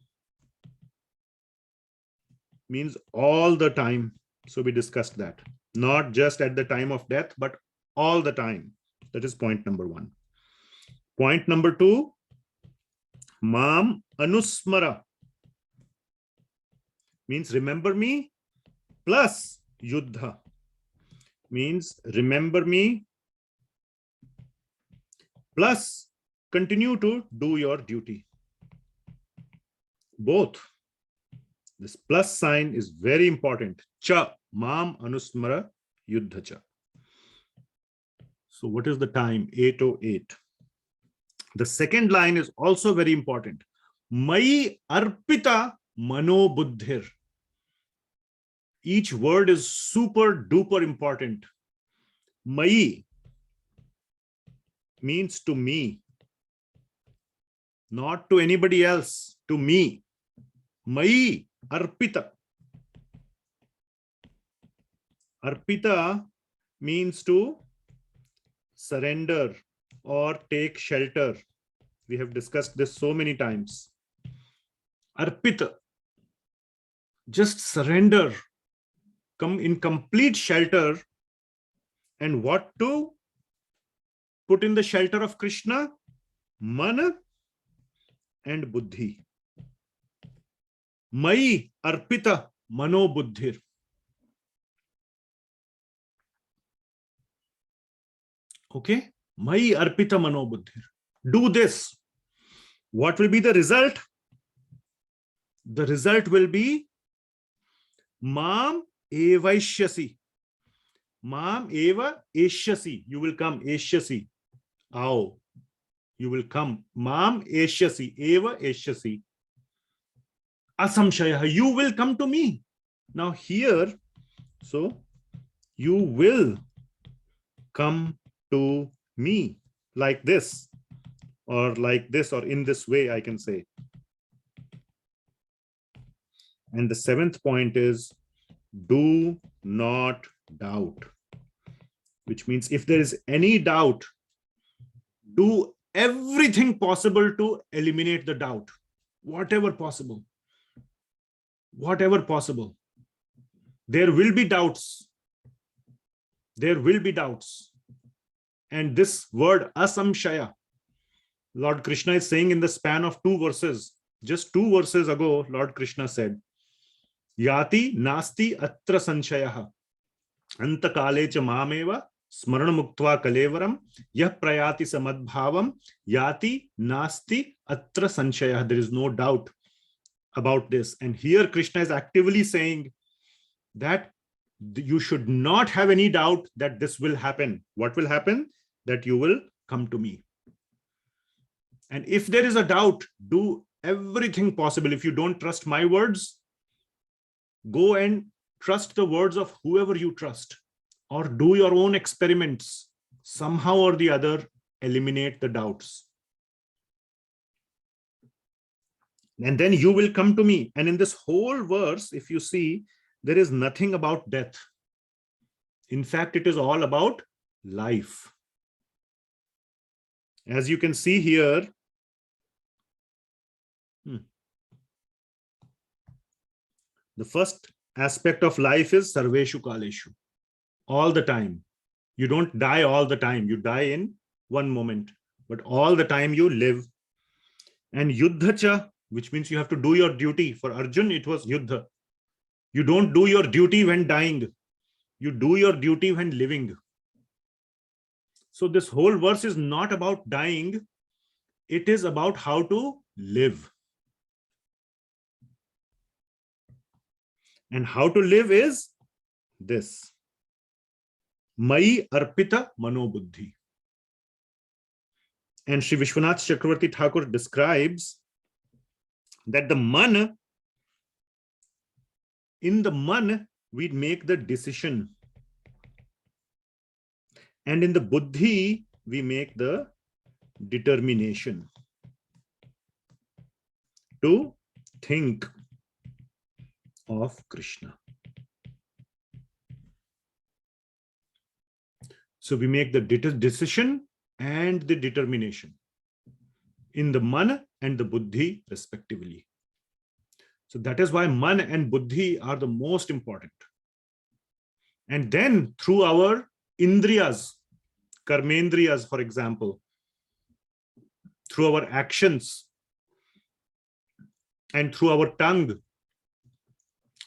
Speaker 1: means all the time. So we discussed that. Not just at the time of death, but all the time. That is point number 1. Point number 2, Mam anusmara means remember me, plus yuddha means remember me plus continue to do your duty. Both. This plus sign is very important. Cha, mam anusmara yuddha cha. So what is the time? 8:08. The second line is also very important. Mai arpita mano buddhir. Each word is super duper important. Mai means to me, not to anybody else, to me. Mai arpita. Arpita means to surrender or take shelter. We have discussed this so many times. Arpita, just surrender, come in complete shelter. And what to put in the shelter of Krishna? Mana and buddhi. Mai arpita mano buddhir. Okay, Mai arpita mano buddhir. Do this. What will be the result? The result will be Mam evaishyasi. Mam eva eshyasi. You will come. Eshyasi. Ao. You will come. Mam eshyasi. Eva eshyasi. Asamshaya. You will come to me. Now here, so you will come to me like this, or like this, or in this way, I can say. And the 7th point is do not doubt, which means if there is any doubt, do everything possible to eliminate the doubt, whatever possible. Whatever possible. There will be doubts. There will be doubts. And this word asamshaya, Lord Krishna is saying in the span of 2 verses. Just 2 verses ago, Lord Krishna said, Yati nasti atra sanshayah antakale cha mameva smarana muktva kalevaram yah prayati samadbhavam yati nasti atra sanshayah. There is no doubt about this. And here Krishna is actively saying that you should not have any doubt that this will happen. What will happen? That you will come to me. And if there is a doubt, do everything possible. If you don't trust my words, go and trust the words of whoever you trust, or do your own experiments. Somehow or the other, eliminate the doubts. And then you will come to me. And in this whole verse, if you see, there is nothing about death. In fact, it is all about life. As you can see here, the first aspect of life is sarveshu kaleshu, all the time. You don't die all the time. You die in one moment, but all the time you live. And yuddha cha, which means you have to do your duty. For Arjuna, it was yuddha. You don't do your duty when dying. You do your duty when living. So this whole verse is not about dying. It is about how to live. And how to live is this. Mai arpita manobuddhi. And Sri Vishvanatha Chakravarti Thakura describes that the man, in the man, we make the decision. And in the buddhi, we make the determination to think of Krishna. So we make the decision and the determination in the man and the buddhi respectively. So that is why man and buddhi are the most important. And then through our indriyas, karmendriyas, for example, through our actions and through our tongue,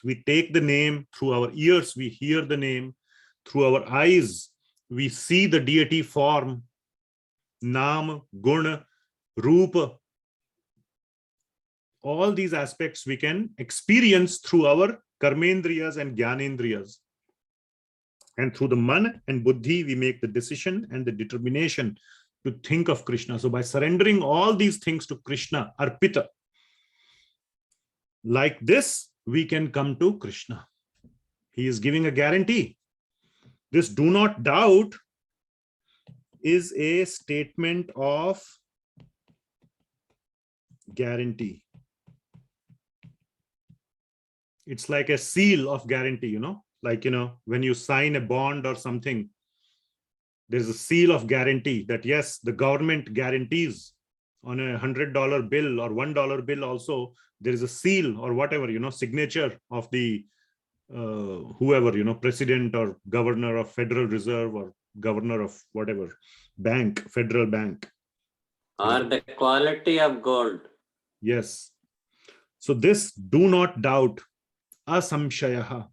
Speaker 1: we take the name. Through our ears, we hear the name. Through our eyes, we see the deity form, naam, gun, rupa. All these aspects we can experience through our karmendriyas and jnanendriyas. And through the man and buddhi, we make the decision and the determination to think of Krishna. So by surrendering all these things to Krishna, arpita, like this, we can come to Krishna. He is giving a guarantee. This do not doubt is a statement of guarantee. It's like a seal of guarantee, like, when you sign a bond or something, there's a seal of guarantee that yes, the government guarantees. On a $100 bill or $1 bill also, there is a seal or whatever, signature of the whoever, president or governor of Federal Reserve or governor of whatever bank, federal bank.
Speaker 8: Or the quality of gold.
Speaker 1: Yes. So this do not doubt, asamshayaha,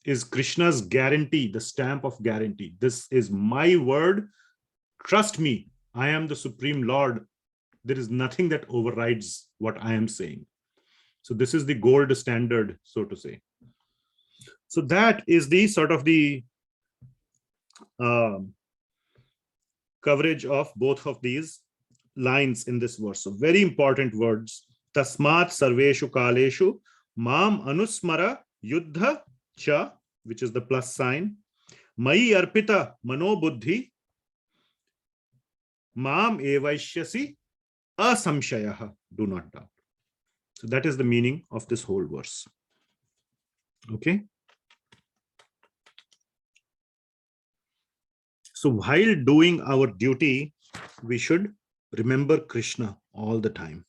Speaker 1: is Krishna's guarantee, the stamp of guarantee. This is my word. Trust me, I am the Supreme Lord. There is nothing that overrides what I am saying. So this is the gold standard, so to say. So that is the sort of the coverage of both of these lines in this verse. So very important words. Tasmat sarveshu kaleshu mam anusmara yuddha cha, which is the plus sign. Mai arpita mano buddhi mam evaishyasi asamshayaha, do not doubt. So that is the meaning of this whole verse. Okay. So while doing our duty, we should remember Krishna all the time.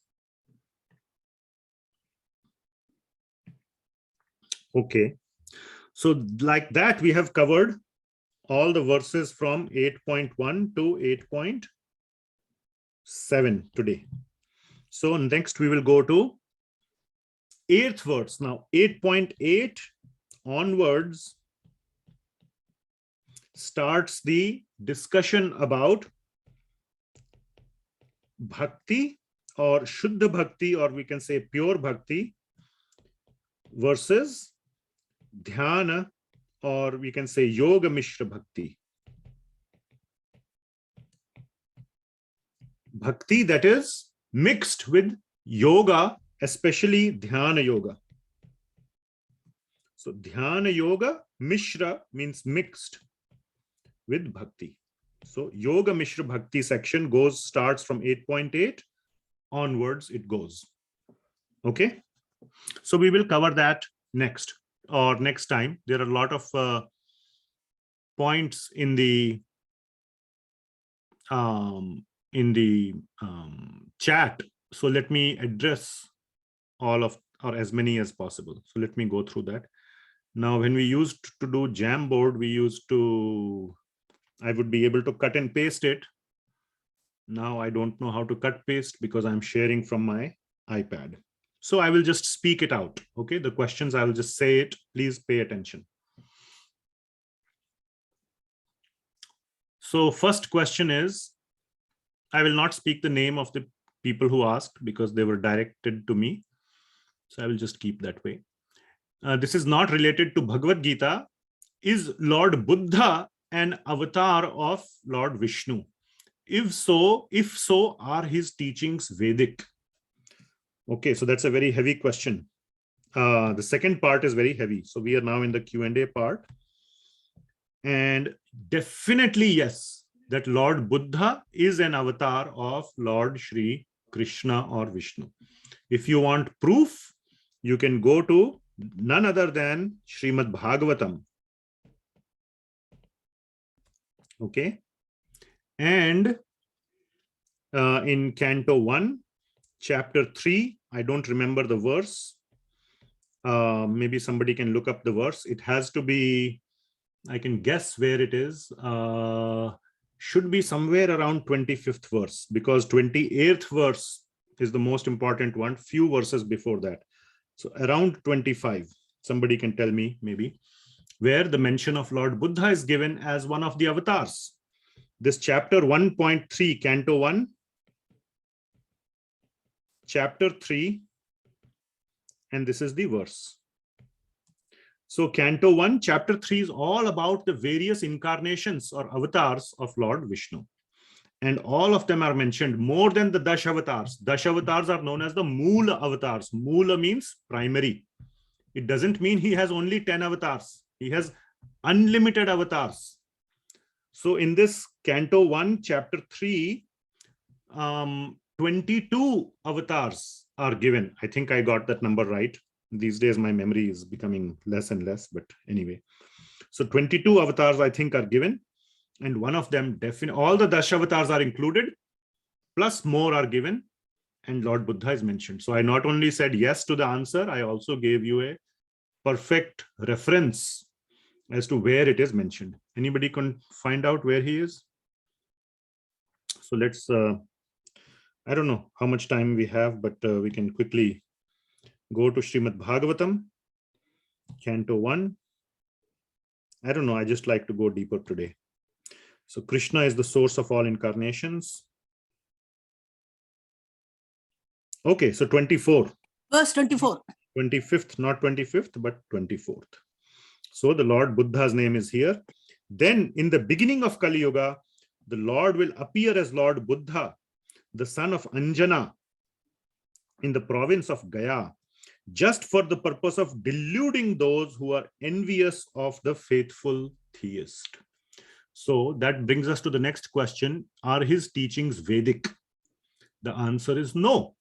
Speaker 1: Okay. So like that, we have covered all the verses from 8.1 to 8.7 today. So next we will go to 8th verse. Now 8.8 onwards starts the discussion about bhakti or shuddh bhakti, or we can say pure bhakti, versus dhyana, or we can say yoga mishra bhakti. Bhakti that is mixed with yoga, especially dhyana yoga. So dhyana yoga mishra means mixed with bhakti. So yoga mishra bhakti section starts from 8.8 onwards it goes. Okay. So we will cover that next time. There are a lot of points in the chat. So let me address all of, or as many as possible. So let me go through that. Now, when we used to do Jamboard, I would be able to cut and paste it. Now I don't know how to cut paste because I'm sharing from my iPad. So I will just speak it out. Okay, the questions, I will just say it. Please pay attention. So first question is, I will not speak the name of the people who asked because they were directed to me. So I will just keep that way. this is not related to Bhagavad Gita. Is Lord Buddha an avatar of Lord Vishnu? If so, are his teachings Vedic? Okay, so that's a very heavy question. The second part is very heavy. So we are now in the Q&A part. And definitely, yes, that Lord Buddha is an avatar of Lord Shri Krishna or Vishnu. If you want proof, you can go to none other than Srimad Bhagavatam. Okay. And in Canto 1, Chapter 3, I don't remember the verse. Maybe somebody can look up the verse. It has to be, I can guess where it is. Should be somewhere around 25th verse, because 28th verse is the most important one, few verses before that. So around 25, somebody can tell me maybe, where the mention of Lord Buddha is given as one of the avatars. This chapter 1.3, Canto 1, chapter 3, and this is the verse. So Canto 1, chapter 3 is all about the various incarnations or avatars of Lord Vishnu. And all of them are mentioned, more than the Dash avatars. Dash avatars are known as the Moola avatars. Moola means primary. It doesn't mean he has only 10 avatars. He has unlimited avatars. So in this Canto 1, chapter 3, 22 avatars are given. I think I got that number right. These days, my memory is becoming less and less, but anyway. So 22 avatars, I think, are given. And one of them, definitely, all the Dash avatars are included, plus more are given. And Lord Buddha is mentioned. So I not only said yes to the answer, I also gave you a perfect reference as to where it is mentioned. Anybody can find out where he is? So let's, I don't know how much time we have, but we can quickly go to Srimad Bhagavatam, Canto 1. I don't know, I just like to go deeper today. So Krishna is the source of all incarnations. Okay, so 24.
Speaker 5: Verse 24.
Speaker 1: 25th, not 25th, but 24th. So the Lord Buddha's name is here. Then in the beginning of Kali Yuga, the Lord will appear as Lord Buddha, the son of Anjana, in the province of Gaya, just for the purpose of deluding those who are envious of the faithful theist. So that brings us to the next question. Are his teachings Vedic? The answer is no.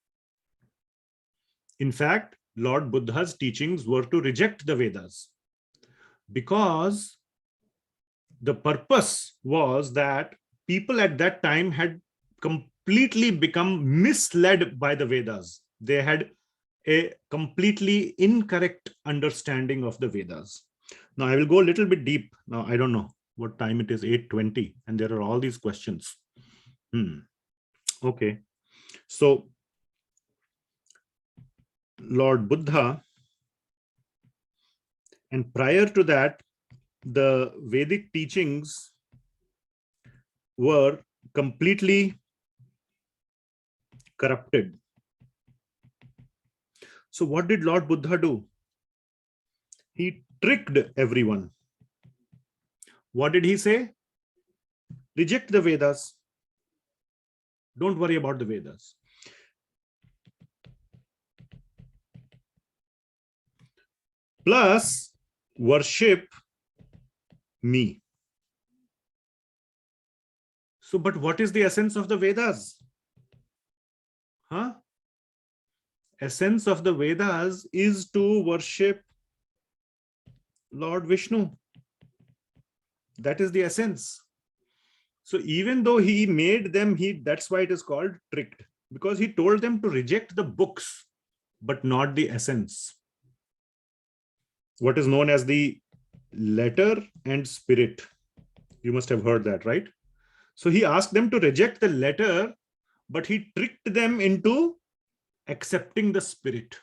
Speaker 1: In fact, Lord Buddha's teachings were to reject the Vedas, because the purpose was that people at that time had completely become misled by the Vedas. They had a completely incorrect understanding of the Vedas. Now I will go a little bit deep. Now I don't know what time it is, 8:20, and there are all these questions. Okay, so Lord Buddha, and prior to that, the Vedic teachings were completely corrupted. So what did Lord Buddha do? He tricked everyone. What did he say? Reject the Vedas. Don't worry about the Vedas. Plus, worship me. So, but what is the essence of the Vedas? Essence of the Vedas is to worship Lord Vishnu. That is the essence. So even though he made them, that's why it is called tricked, because he told them to reject the books, but not the essence. What is known as the letter and spirit. You must have heard that, right? So he asked them to reject the letter, but he tricked them into accepting the spirit,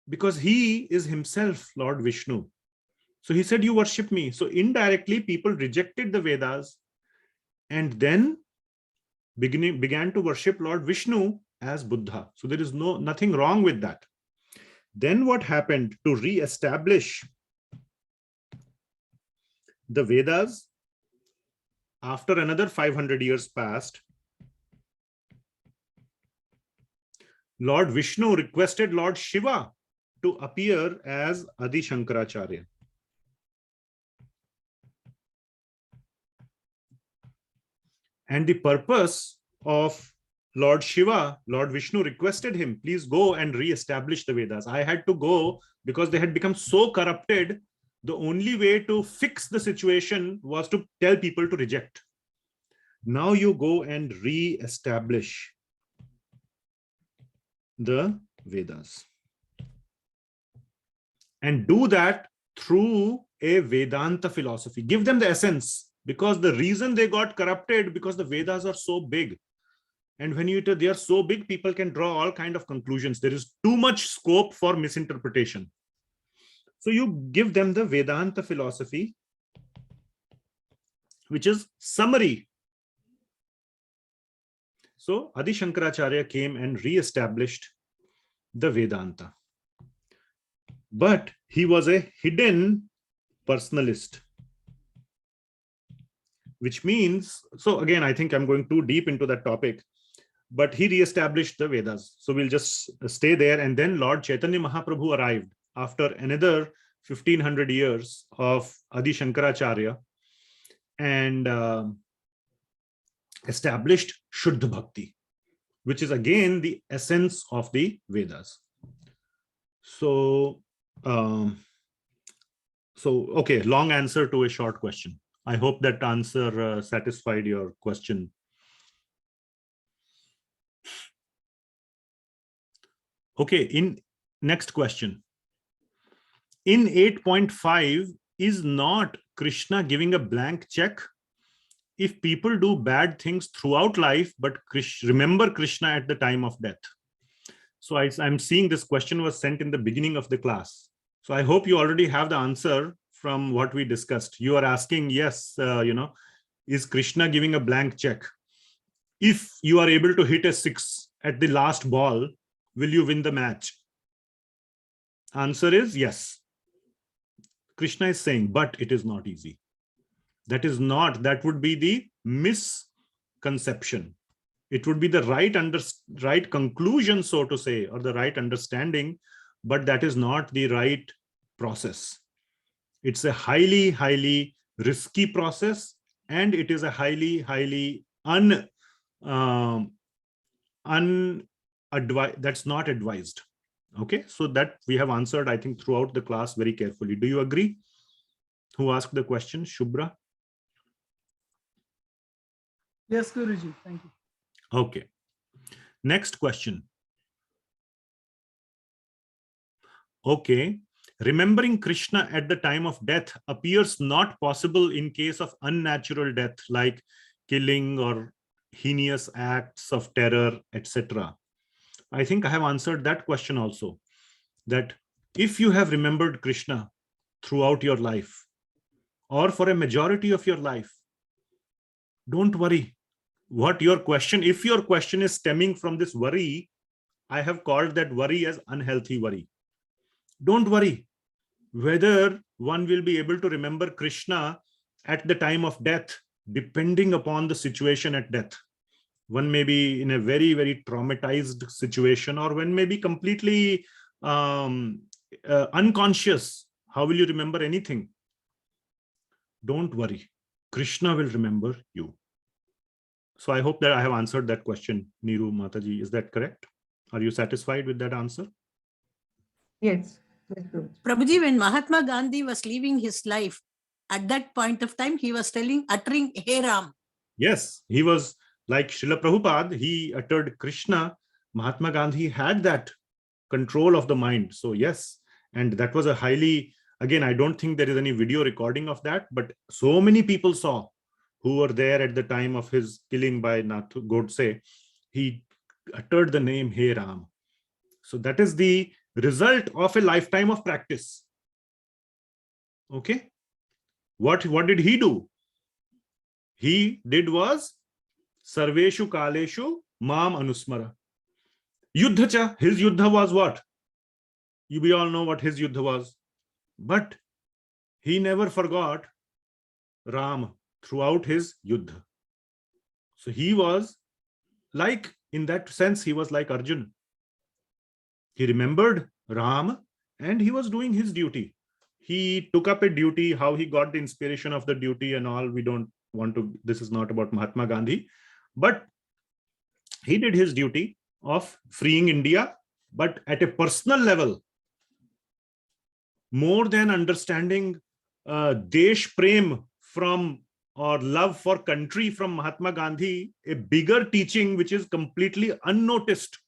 Speaker 1: because he is himself Lord Vishnu. So he said, you worship me. So indirectly, people rejected the Vedas and then began to worship Lord Vishnu as Buddha. So there is nothing wrong with that. Then what happened to re-establish the Vedas? After another 500 years passed, Lord Vishnu requested Lord Shiva to appear as Adi Shankaracharya. And the purpose of Lord Shiva, Lord Vishnu requested him, please go and re-establish the Vedas. I had to go because they had become so corrupted. The only way to fix the situation was to tell people to reject. Now you go and re-establish the Vedas. And do that through a Vedanta philosophy. Give them the essence, because the reason they got corrupted, because the Vedas are so big. And when they are so big, people can draw all kinds of conclusions. There is too much scope for misinterpretation. So you give them the Vedanta philosophy, which is summary. So Adi Shankaracharya came and re-established the Vedanta. But he was a hidden personalist. Which means, so again, I think I'm going too deep into that topic, but he re-established the Vedas. So we'll just stay there. And then Lord Chaitanya Mahaprabhu arrived after another 1500 years of Adi Shankaracharya and established Shuddh Bhakti, which is again the essence of the Vedas. So, okay, long answer to a short question. I hope that answer satisfied your question. Okay, in next question. In 8.5, is not Krishna giving a blank check? If people do bad things throughout life, but remember Krishna at the time of death. So I'm seeing this question was sent in the beginning of the class. So I hope you already have the answer from what we discussed. You are asking, yes, is Krishna giving a blank check? If you are able to hit a 6 at the last ball, will you win the match? Answer is yes. Krishna is saying, but it is not easy. That would be the misconception. It would be the right conclusion, so to say, or the right understanding, but that is not the right process. It's a highly, highly risky process, and it is a highly, highly that's not advised. Okay, so that we have answered, I think, throughout the class very carefully. Do you agree? Who asked the question? Shubhra?
Speaker 3: Yes, Guruji. Thank you.
Speaker 1: Okay. Next question. Okay. Remembering Krishna at the time of death appears not possible in case of unnatural death, like killing or heinous acts of terror, etc. I think I have answered that question also. That if you have remembered Krishna throughout your life, or for a majority of your life, don't worry. What your question, if your question is stemming from this worry, I have called that worry as unhealthy worry. Don't worry whether one will be able to remember Krishna at the time of death, depending upon the situation at death. One may be in a very, very traumatized situation, or one may be completely unconscious. How will you remember anything? Don't worry. Krishna will remember you. So I hope that I have answered that question, Neeru Mataji. Is that correct? Are you satisfied with that answer?
Speaker 7: Yes. Yes, Guruji.
Speaker 5: Prabhuji, when Mahatma Gandhi was leaving his life, at that point of time, he was uttering Hey Ram.
Speaker 1: Yes, he was like Srila Prabhupada. He uttered Krishna. Mahatma Gandhi had that control of the mind. So yes, and that was a highly, again, I don't think there is any video recording of that, but so many people saw who were there at the time of his killing by Nathu Godse. He uttered the name Hey Ram. So that is the result of a lifetime of practice. Okay. What did he do? He did was Sarveshu Kaleshu Mam Anusmara. Yuddha cha, his yuddha was what? we all know what his yuddha was. But he never forgot Ram throughout his yuddha. So he was like, in that sense, he was like Arjuna. He remembered Ram and he was doing his duty. He took up a duty, how he got the inspiration of the duty and all. We don't want to, this is not about Mahatma Gandhi, but he did his duty of freeing India, but at a personal level, more than understanding Desh Prem from, or love for country from Mahatma Gandhi, a bigger teaching which is completely unnoticed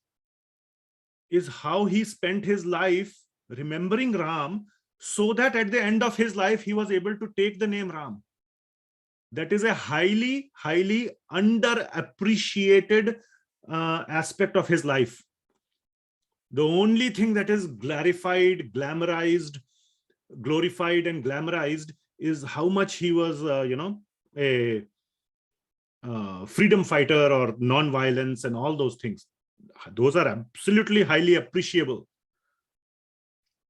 Speaker 1: is how he spent his life remembering Ram, so that at the end of his life, he was able to take the name Ram. That is a highly, highly underappreciated aspect of his life. The only thing that is glorified and glamorized is how much he was, a freedom fighter or non-violence and all those things. Those are absolutely highly appreciable.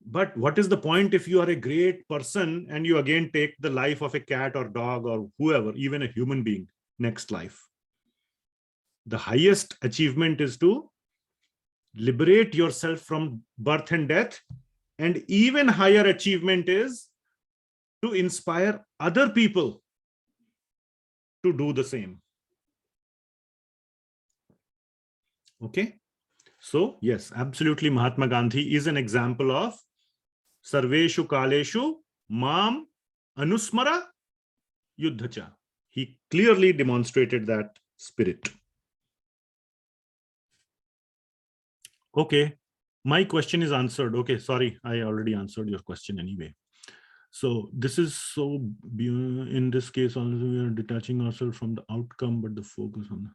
Speaker 1: But what is the point if you are a great person and you again take the life of a cat or dog or whoever, even a human being, next life? The highest achievement is to liberate yourself from birth and death. And even higher achievement is to inspire other people to do the same. Okay. So yes, absolutely, Mahatma Gandhi is an example of Sarveshu Kaleshu Mam Anusmara Yuddhacha. He clearly demonstrated that spirit. Okay, my question is answered. Okay, sorry, I already answered your question anyway. So this is so, in this case also we are detaching ourselves from the outcome, but the focus on the,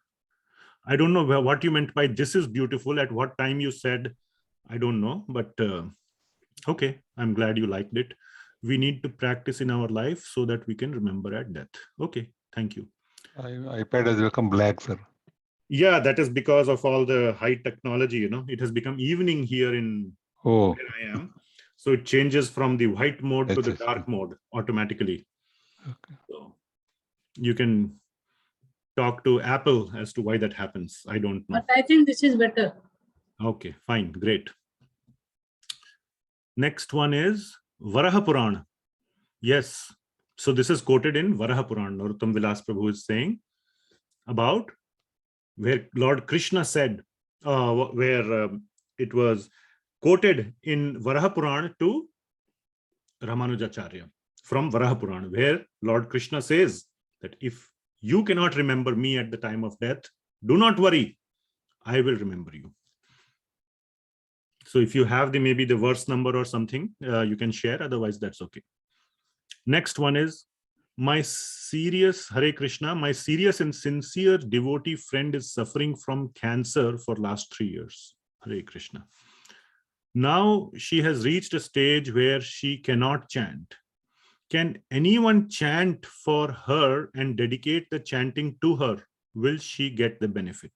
Speaker 1: I don't know what you meant by this is beautiful. At what time you said, I don't know, but okay, I'm glad you liked it. We need to practice in our life so that we can remember at death. Okay, thank you.
Speaker 9: iPad has become black, sir.
Speaker 1: Yeah, that is because of all the high technology, it has become evening here in where I am. So it changes from the white mode to the dark mode automatically.
Speaker 9: Okay.
Speaker 1: So you can talk to Apple as to why that happens. I don't know.
Speaker 2: But I think this is better.
Speaker 1: Okay, fine, great. Next one is Varaha Purana. Yes, so this is quoted in Varaha Purana. Narottam Vilas Prabhu is saying about where Lord Krishna said, it was quoted in Varaha Purana to Ramanujacharya from Varaha Purana, where Lord Krishna says that if you cannot remember me at the time of death, do not worry, I will remember you. So if you have maybe the verse number or something, you can share, otherwise that's okay. Next one is, my serious, Hare Krishna, my serious and sincere devotee friend is suffering from cancer for last 3 years. Hare Krishna. Now she has reached a stage where she cannot chant. Can anyone chant for her and dedicate the chanting to her? Will she get the benefit?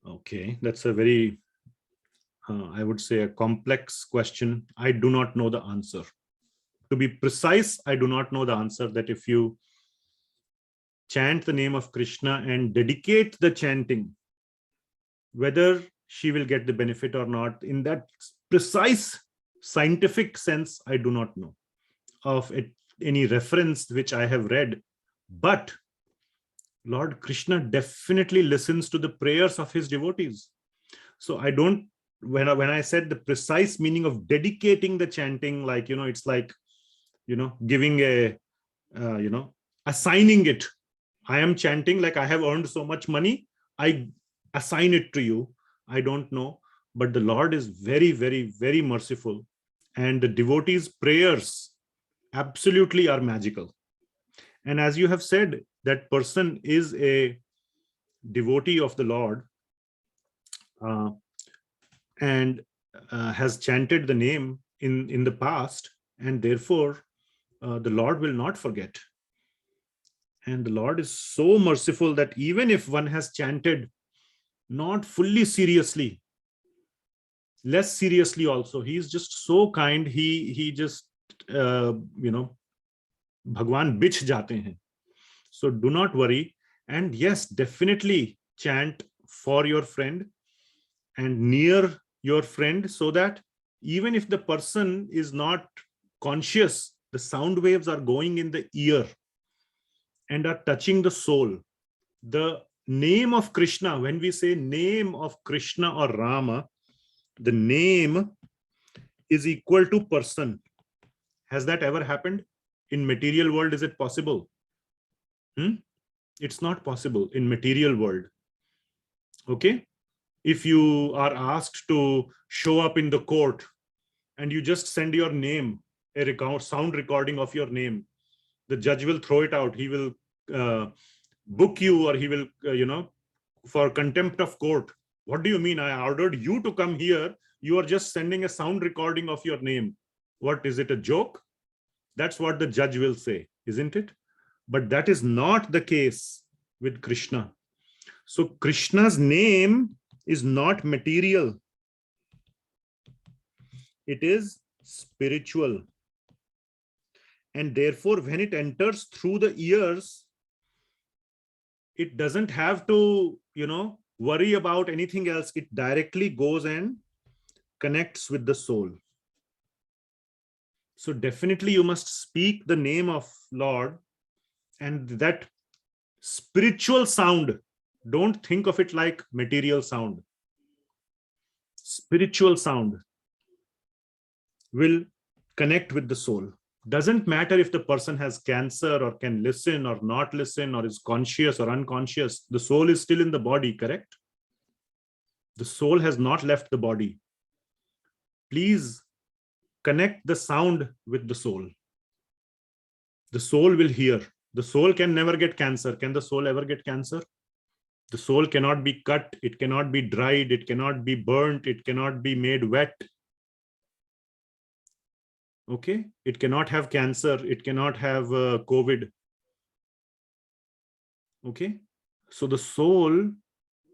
Speaker 1: Okay, that's a very, I would say, a complex question. I do not know the answer. To be precise, I do not know the answer that if you chant the name of Krishna and dedicate the chanting, whether she will get the benefit or not, in that precise scientific sense, I do not know of any reference which I have read. But Lord Krishna definitely listens to the prayers of his devotees. So I don't, when I said the precise meaning of dedicating the chanting, like, it's like, giving a, assigning it. I am chanting, like I have earned so much money, I assign it to you. I don't know, but the Lord is very, very, very merciful. And the devotees' prayers absolutely are magical. And as you have said, that person is a devotee of the Lord and has chanted the name in the past, and therefore the Lord will not forget. And the Lord is so merciful that even if one has chanted not fully seriously, less seriously also. He is just so kind. He just Bhagwan bich jate hain. So do not worry. And yes, definitely chant for your friend and near your friend, so that even if the person is not conscious, the sound waves are going in the ear and are touching the soul. The name of Krishna, when we say name of Krishna or Rama, the name is equal to person. Has that ever happened? In material world, is it possible? It's not possible in material world. Okay? If you are asked to show up in the court and you just send your name, a sound recording of your name, the judge will throw it out. He will book you, or he will, for contempt of court. What do you mean? I ordered you to come here. You are just sending a sound recording of your name. What, is it a joke? That's what the judge will say, isn't it? But that is not the case with Krishna. So Krishna's name is not material. It is spiritual. And therefore, when it enters through the ears, it doesn't have to, worry about anything else. It directly goes and connects with the soul. So definitely you must speak the name of Lord, and that spiritual sound, don't think of it like material sound. Spiritual sound will connect with the soul. Doesn't matter if the person has cancer or can listen or not listen, or is conscious or unconscious. The soul is still in the body, correct? The soul has not left the body. Please connect the sound with the soul. The soul will hear. The soul can never get cancer. Can the soul ever get cancer? The soul cannot be cut. It cannot be dried. It cannot be burnt. It cannot be made wet. Okay? It cannot have cancer. It cannot have COVID. Okay? So the soul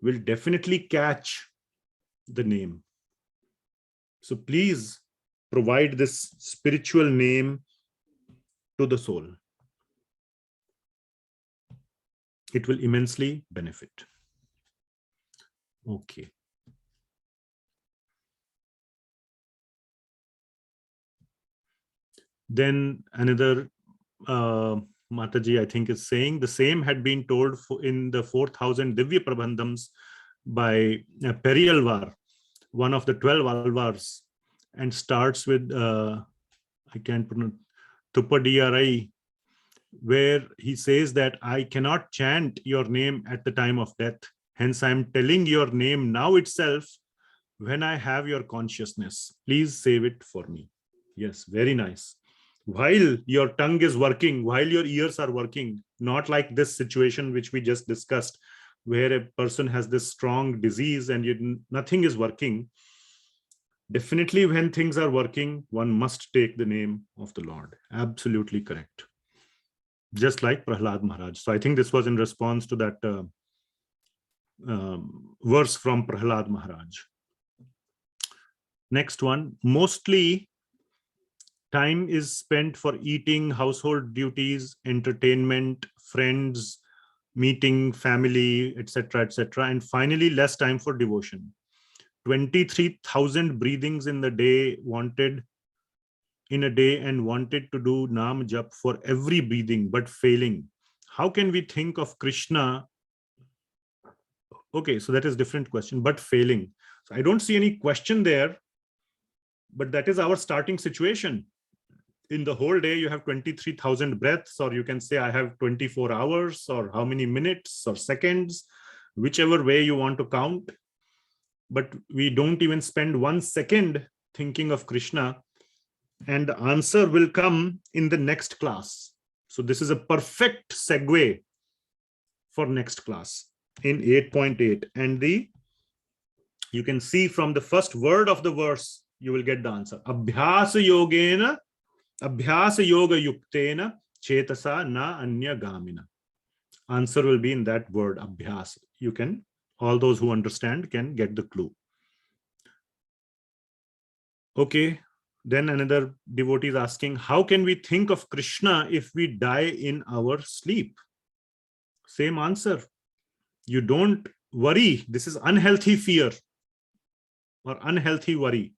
Speaker 1: will definitely catch the name. So please provide this spiritual name to the soul. It will immensely benefit. Okay. Then another Mataji, I think, is saying the same had been told in the 4,000 Divya Prabandhams by Periyalvar, one of the 12 Alvars, and starts with, I can't pronounce, Tupadiyarai, where he says that I cannot chant your name at the time of death. Hence, I am telling your name now itself when I have your consciousness. Please save it for me. Yes, very nice. While your tongue is working, while your ears are working, not like this situation which we just discussed, where a person has this strong disease and nothing is working. Definitely when things are working, one must take the name of the Lord. Absolutely correct. Just like Prahlada Maharaj. So I think this was in response to that verse from Prahlada Maharaj. Next one, mostly time is spent for eating, household duties, entertainment, friends, meeting, family, etc., etc., and finally less time for devotion. 23,000 breathings in the day wanted in a day, and wanted to do naam jap for every breathing, but failing. How can we think of Krishna? Okay, so that is different question, but failing. So I don't see any question there, but that is our starting situation. In the whole day, you have 23,000 breaths, or you can say I have 24 hours, or how many minutes or seconds, whichever way you want to count. But we don't even spend 1 second thinking of Krishna, and the answer will come in the next class. So this is a perfect segue for next class in 8.8. And you can see from the first word of the verse, you will get the answer. Abhyasa yogena, abhyasa yoga yuktena, chetasa na anya gamina. Answer will be in that word, abhyasa. You can, all those who understand can get the clue. Okay, then another devotee is asking, how can we think of Krishna if we die in our sleep? Same answer. You don't worry. This is unhealthy fear or unhealthy worry.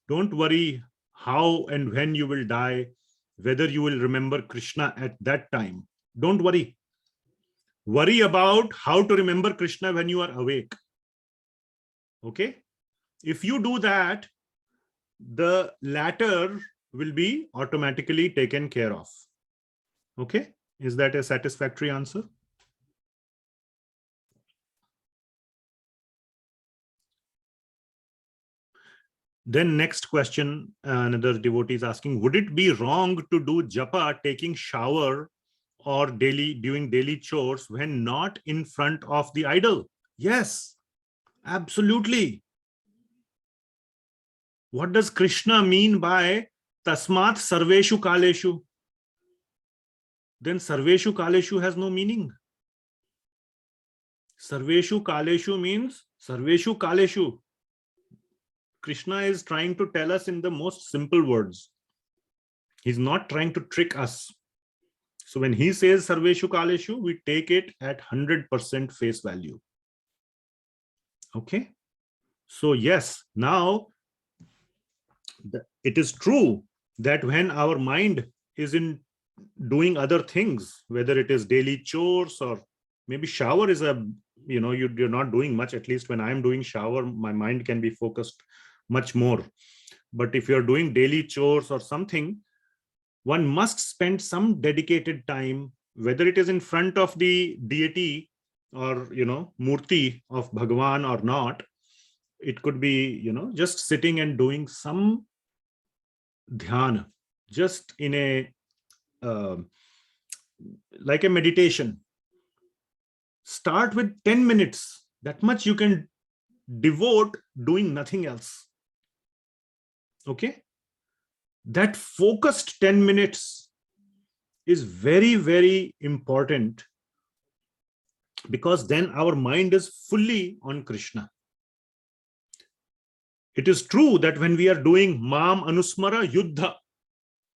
Speaker 1: Don't worry how and when you will die, whether you will remember Krishna at that time. Don't worry. Worry about how to remember Krishna when you are awake. Okay? If you do that, the latter will be automatically taken care of. Okay? Is that a satisfactory answer? Then next question, another devotee is asking, would it be wrong to do japa, taking shower or doing daily chores when not in front of the idol? Yes, absolutely. What does Krishna mean by tasmat sarveshu kaleshu? Then sarveshu kaleshu has no meaning. Sarveshu kaleshu means sarveshu kaleshu. Krishna is trying to tell us in the most simple words. He's not trying to trick us. So when he says sarveshu kaleshu, we take it at 100% face value. Okay. So yes, now it is true that when our mind is in doing other things, whether it is daily chores or maybe shower is you're not doing much. At least when I'm doing shower, my mind can be focused much more. But if you're doing daily chores or something, one must spend some dedicated time, whether it is in front of the deity or murti of Bhagavan or not. It could be just sitting and doing some dhyana, just in a like a meditation. Start with 10 minutes. That much you can devote doing nothing else. Okay, that focused 10 minutes is very, very important, because then our mind is fully on Krishna. It is true that when we are doing mam anusmara yuddha,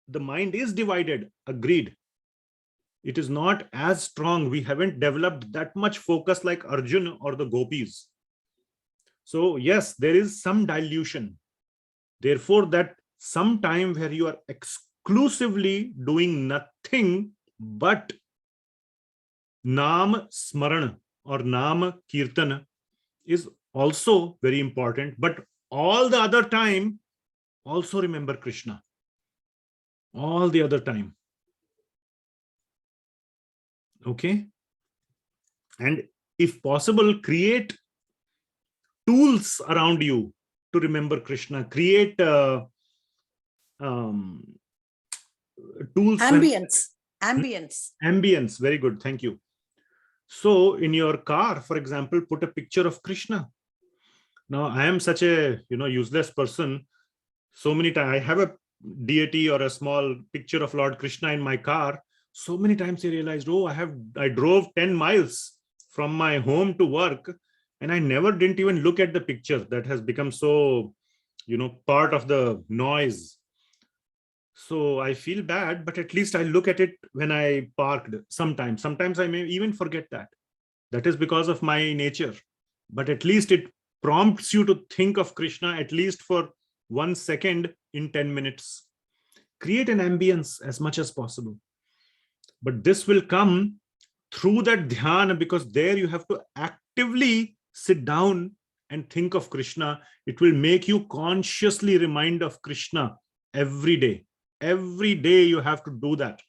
Speaker 1: the mind is divided, agreed. It is not as strong. We haven't developed that much focus like Arjuna or the gopis. So yes, there is some dilution. Therefore, that some time where you are exclusively doing nothing but naam smarana or naam kirtana is also very important. But all the other time, also remember Krishna. All the other time. Okay. And if possible, create tools around you to remember Krishna. Create tools. Ambience. Very good. Thank you. So in your car, for example, put a picture of Krishna. Now, I am such a useless person. So many times I have a deity or a small picture of Lord Krishna in my car. So many times I realized, oh, I drove 10 miles from my home to work, and I didn't even look at the picture. That has become so, part of the noise. So I feel bad, but at least I look at it when I parked sometimes. Sometimes I may even forget that. That is because of my nature. But at least it prompts you to think of Krishna at least for 1 second in 10 minutes. Create an ambience as much as possible. But this will come through that dhyana, because there you have to actively sit down and think of Krishna. It will make you consciously remind of Krishna every day. Every day you have to do that.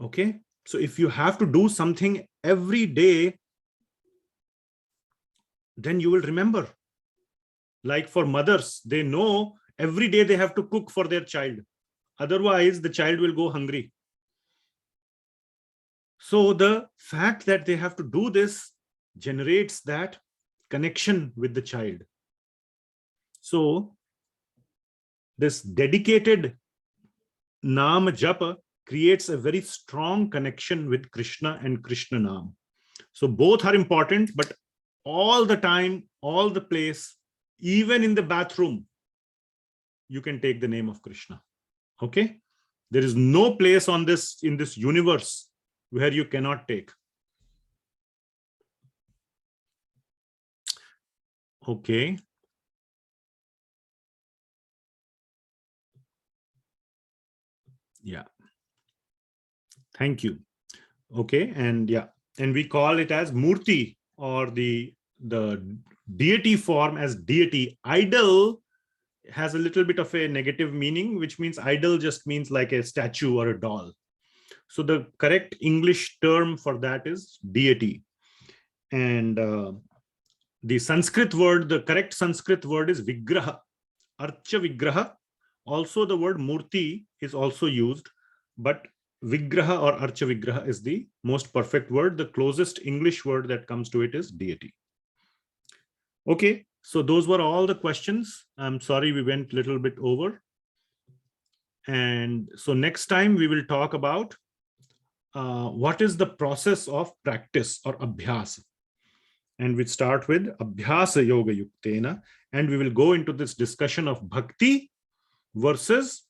Speaker 1: Okay. So if you have to do something every day, then you will remember. Like for mothers, they know every day they have to cook for their child. Otherwise, the child will go hungry. So the fact that they have to do this generates that connection with the child. So this dedicated naam japa creates a very strong connection with Krishna and Krishna naam. So both are important, but all the time, all the place, even in the bathroom, you can take the name of Krishna. Okay? There is no place on this, in this universe, where you cannot take. Okay. Yeah. Thank you. Okay. And yeah, and we call it as Murti, or the deity form as deity. Idol has a little bit of a negative meaning, which means idol just means like a statue or a doll. So the correct English term for that is deity. And the Sanskrit word, the correct Sanskrit word is Vigraha, Archa Vigraha. Also the word Murti is also used, but Vigraha or Archa Vigraha is the most perfect word. The closest English word that comes to it is deity. Okay, so those were all the questions. I'm sorry we went a little bit over. And so next time we will talk about what is the process of practice or abhyas. And we start with Abhyasa Yoga Yuktena, and we will go into this discussion of Bhakti versus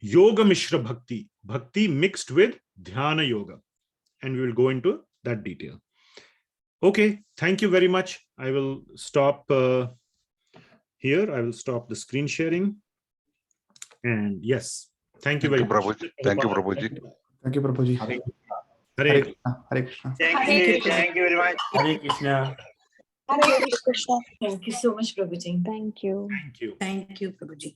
Speaker 1: Yoga Mishra Bhakti, Bhakti mixed with Dhyana Yoga. And we will go into that detail. Okay, thank you very much. I will stop here. I will stop the screen sharing. And yes, thank you very much.
Speaker 9: Prabhuji. Thank you, Prabhuji.
Speaker 10: Thank you, Prabhuji.
Speaker 1: Hare
Speaker 10: Hare Krishna. Hare Krishna.
Speaker 2: Thank you very much.
Speaker 11: Hare Krishna.
Speaker 2: Hare Krishna. Thank you so much, Prabhuji.
Speaker 7: Thank you.
Speaker 1: Thank you.
Speaker 5: Thank you, Prabhuji.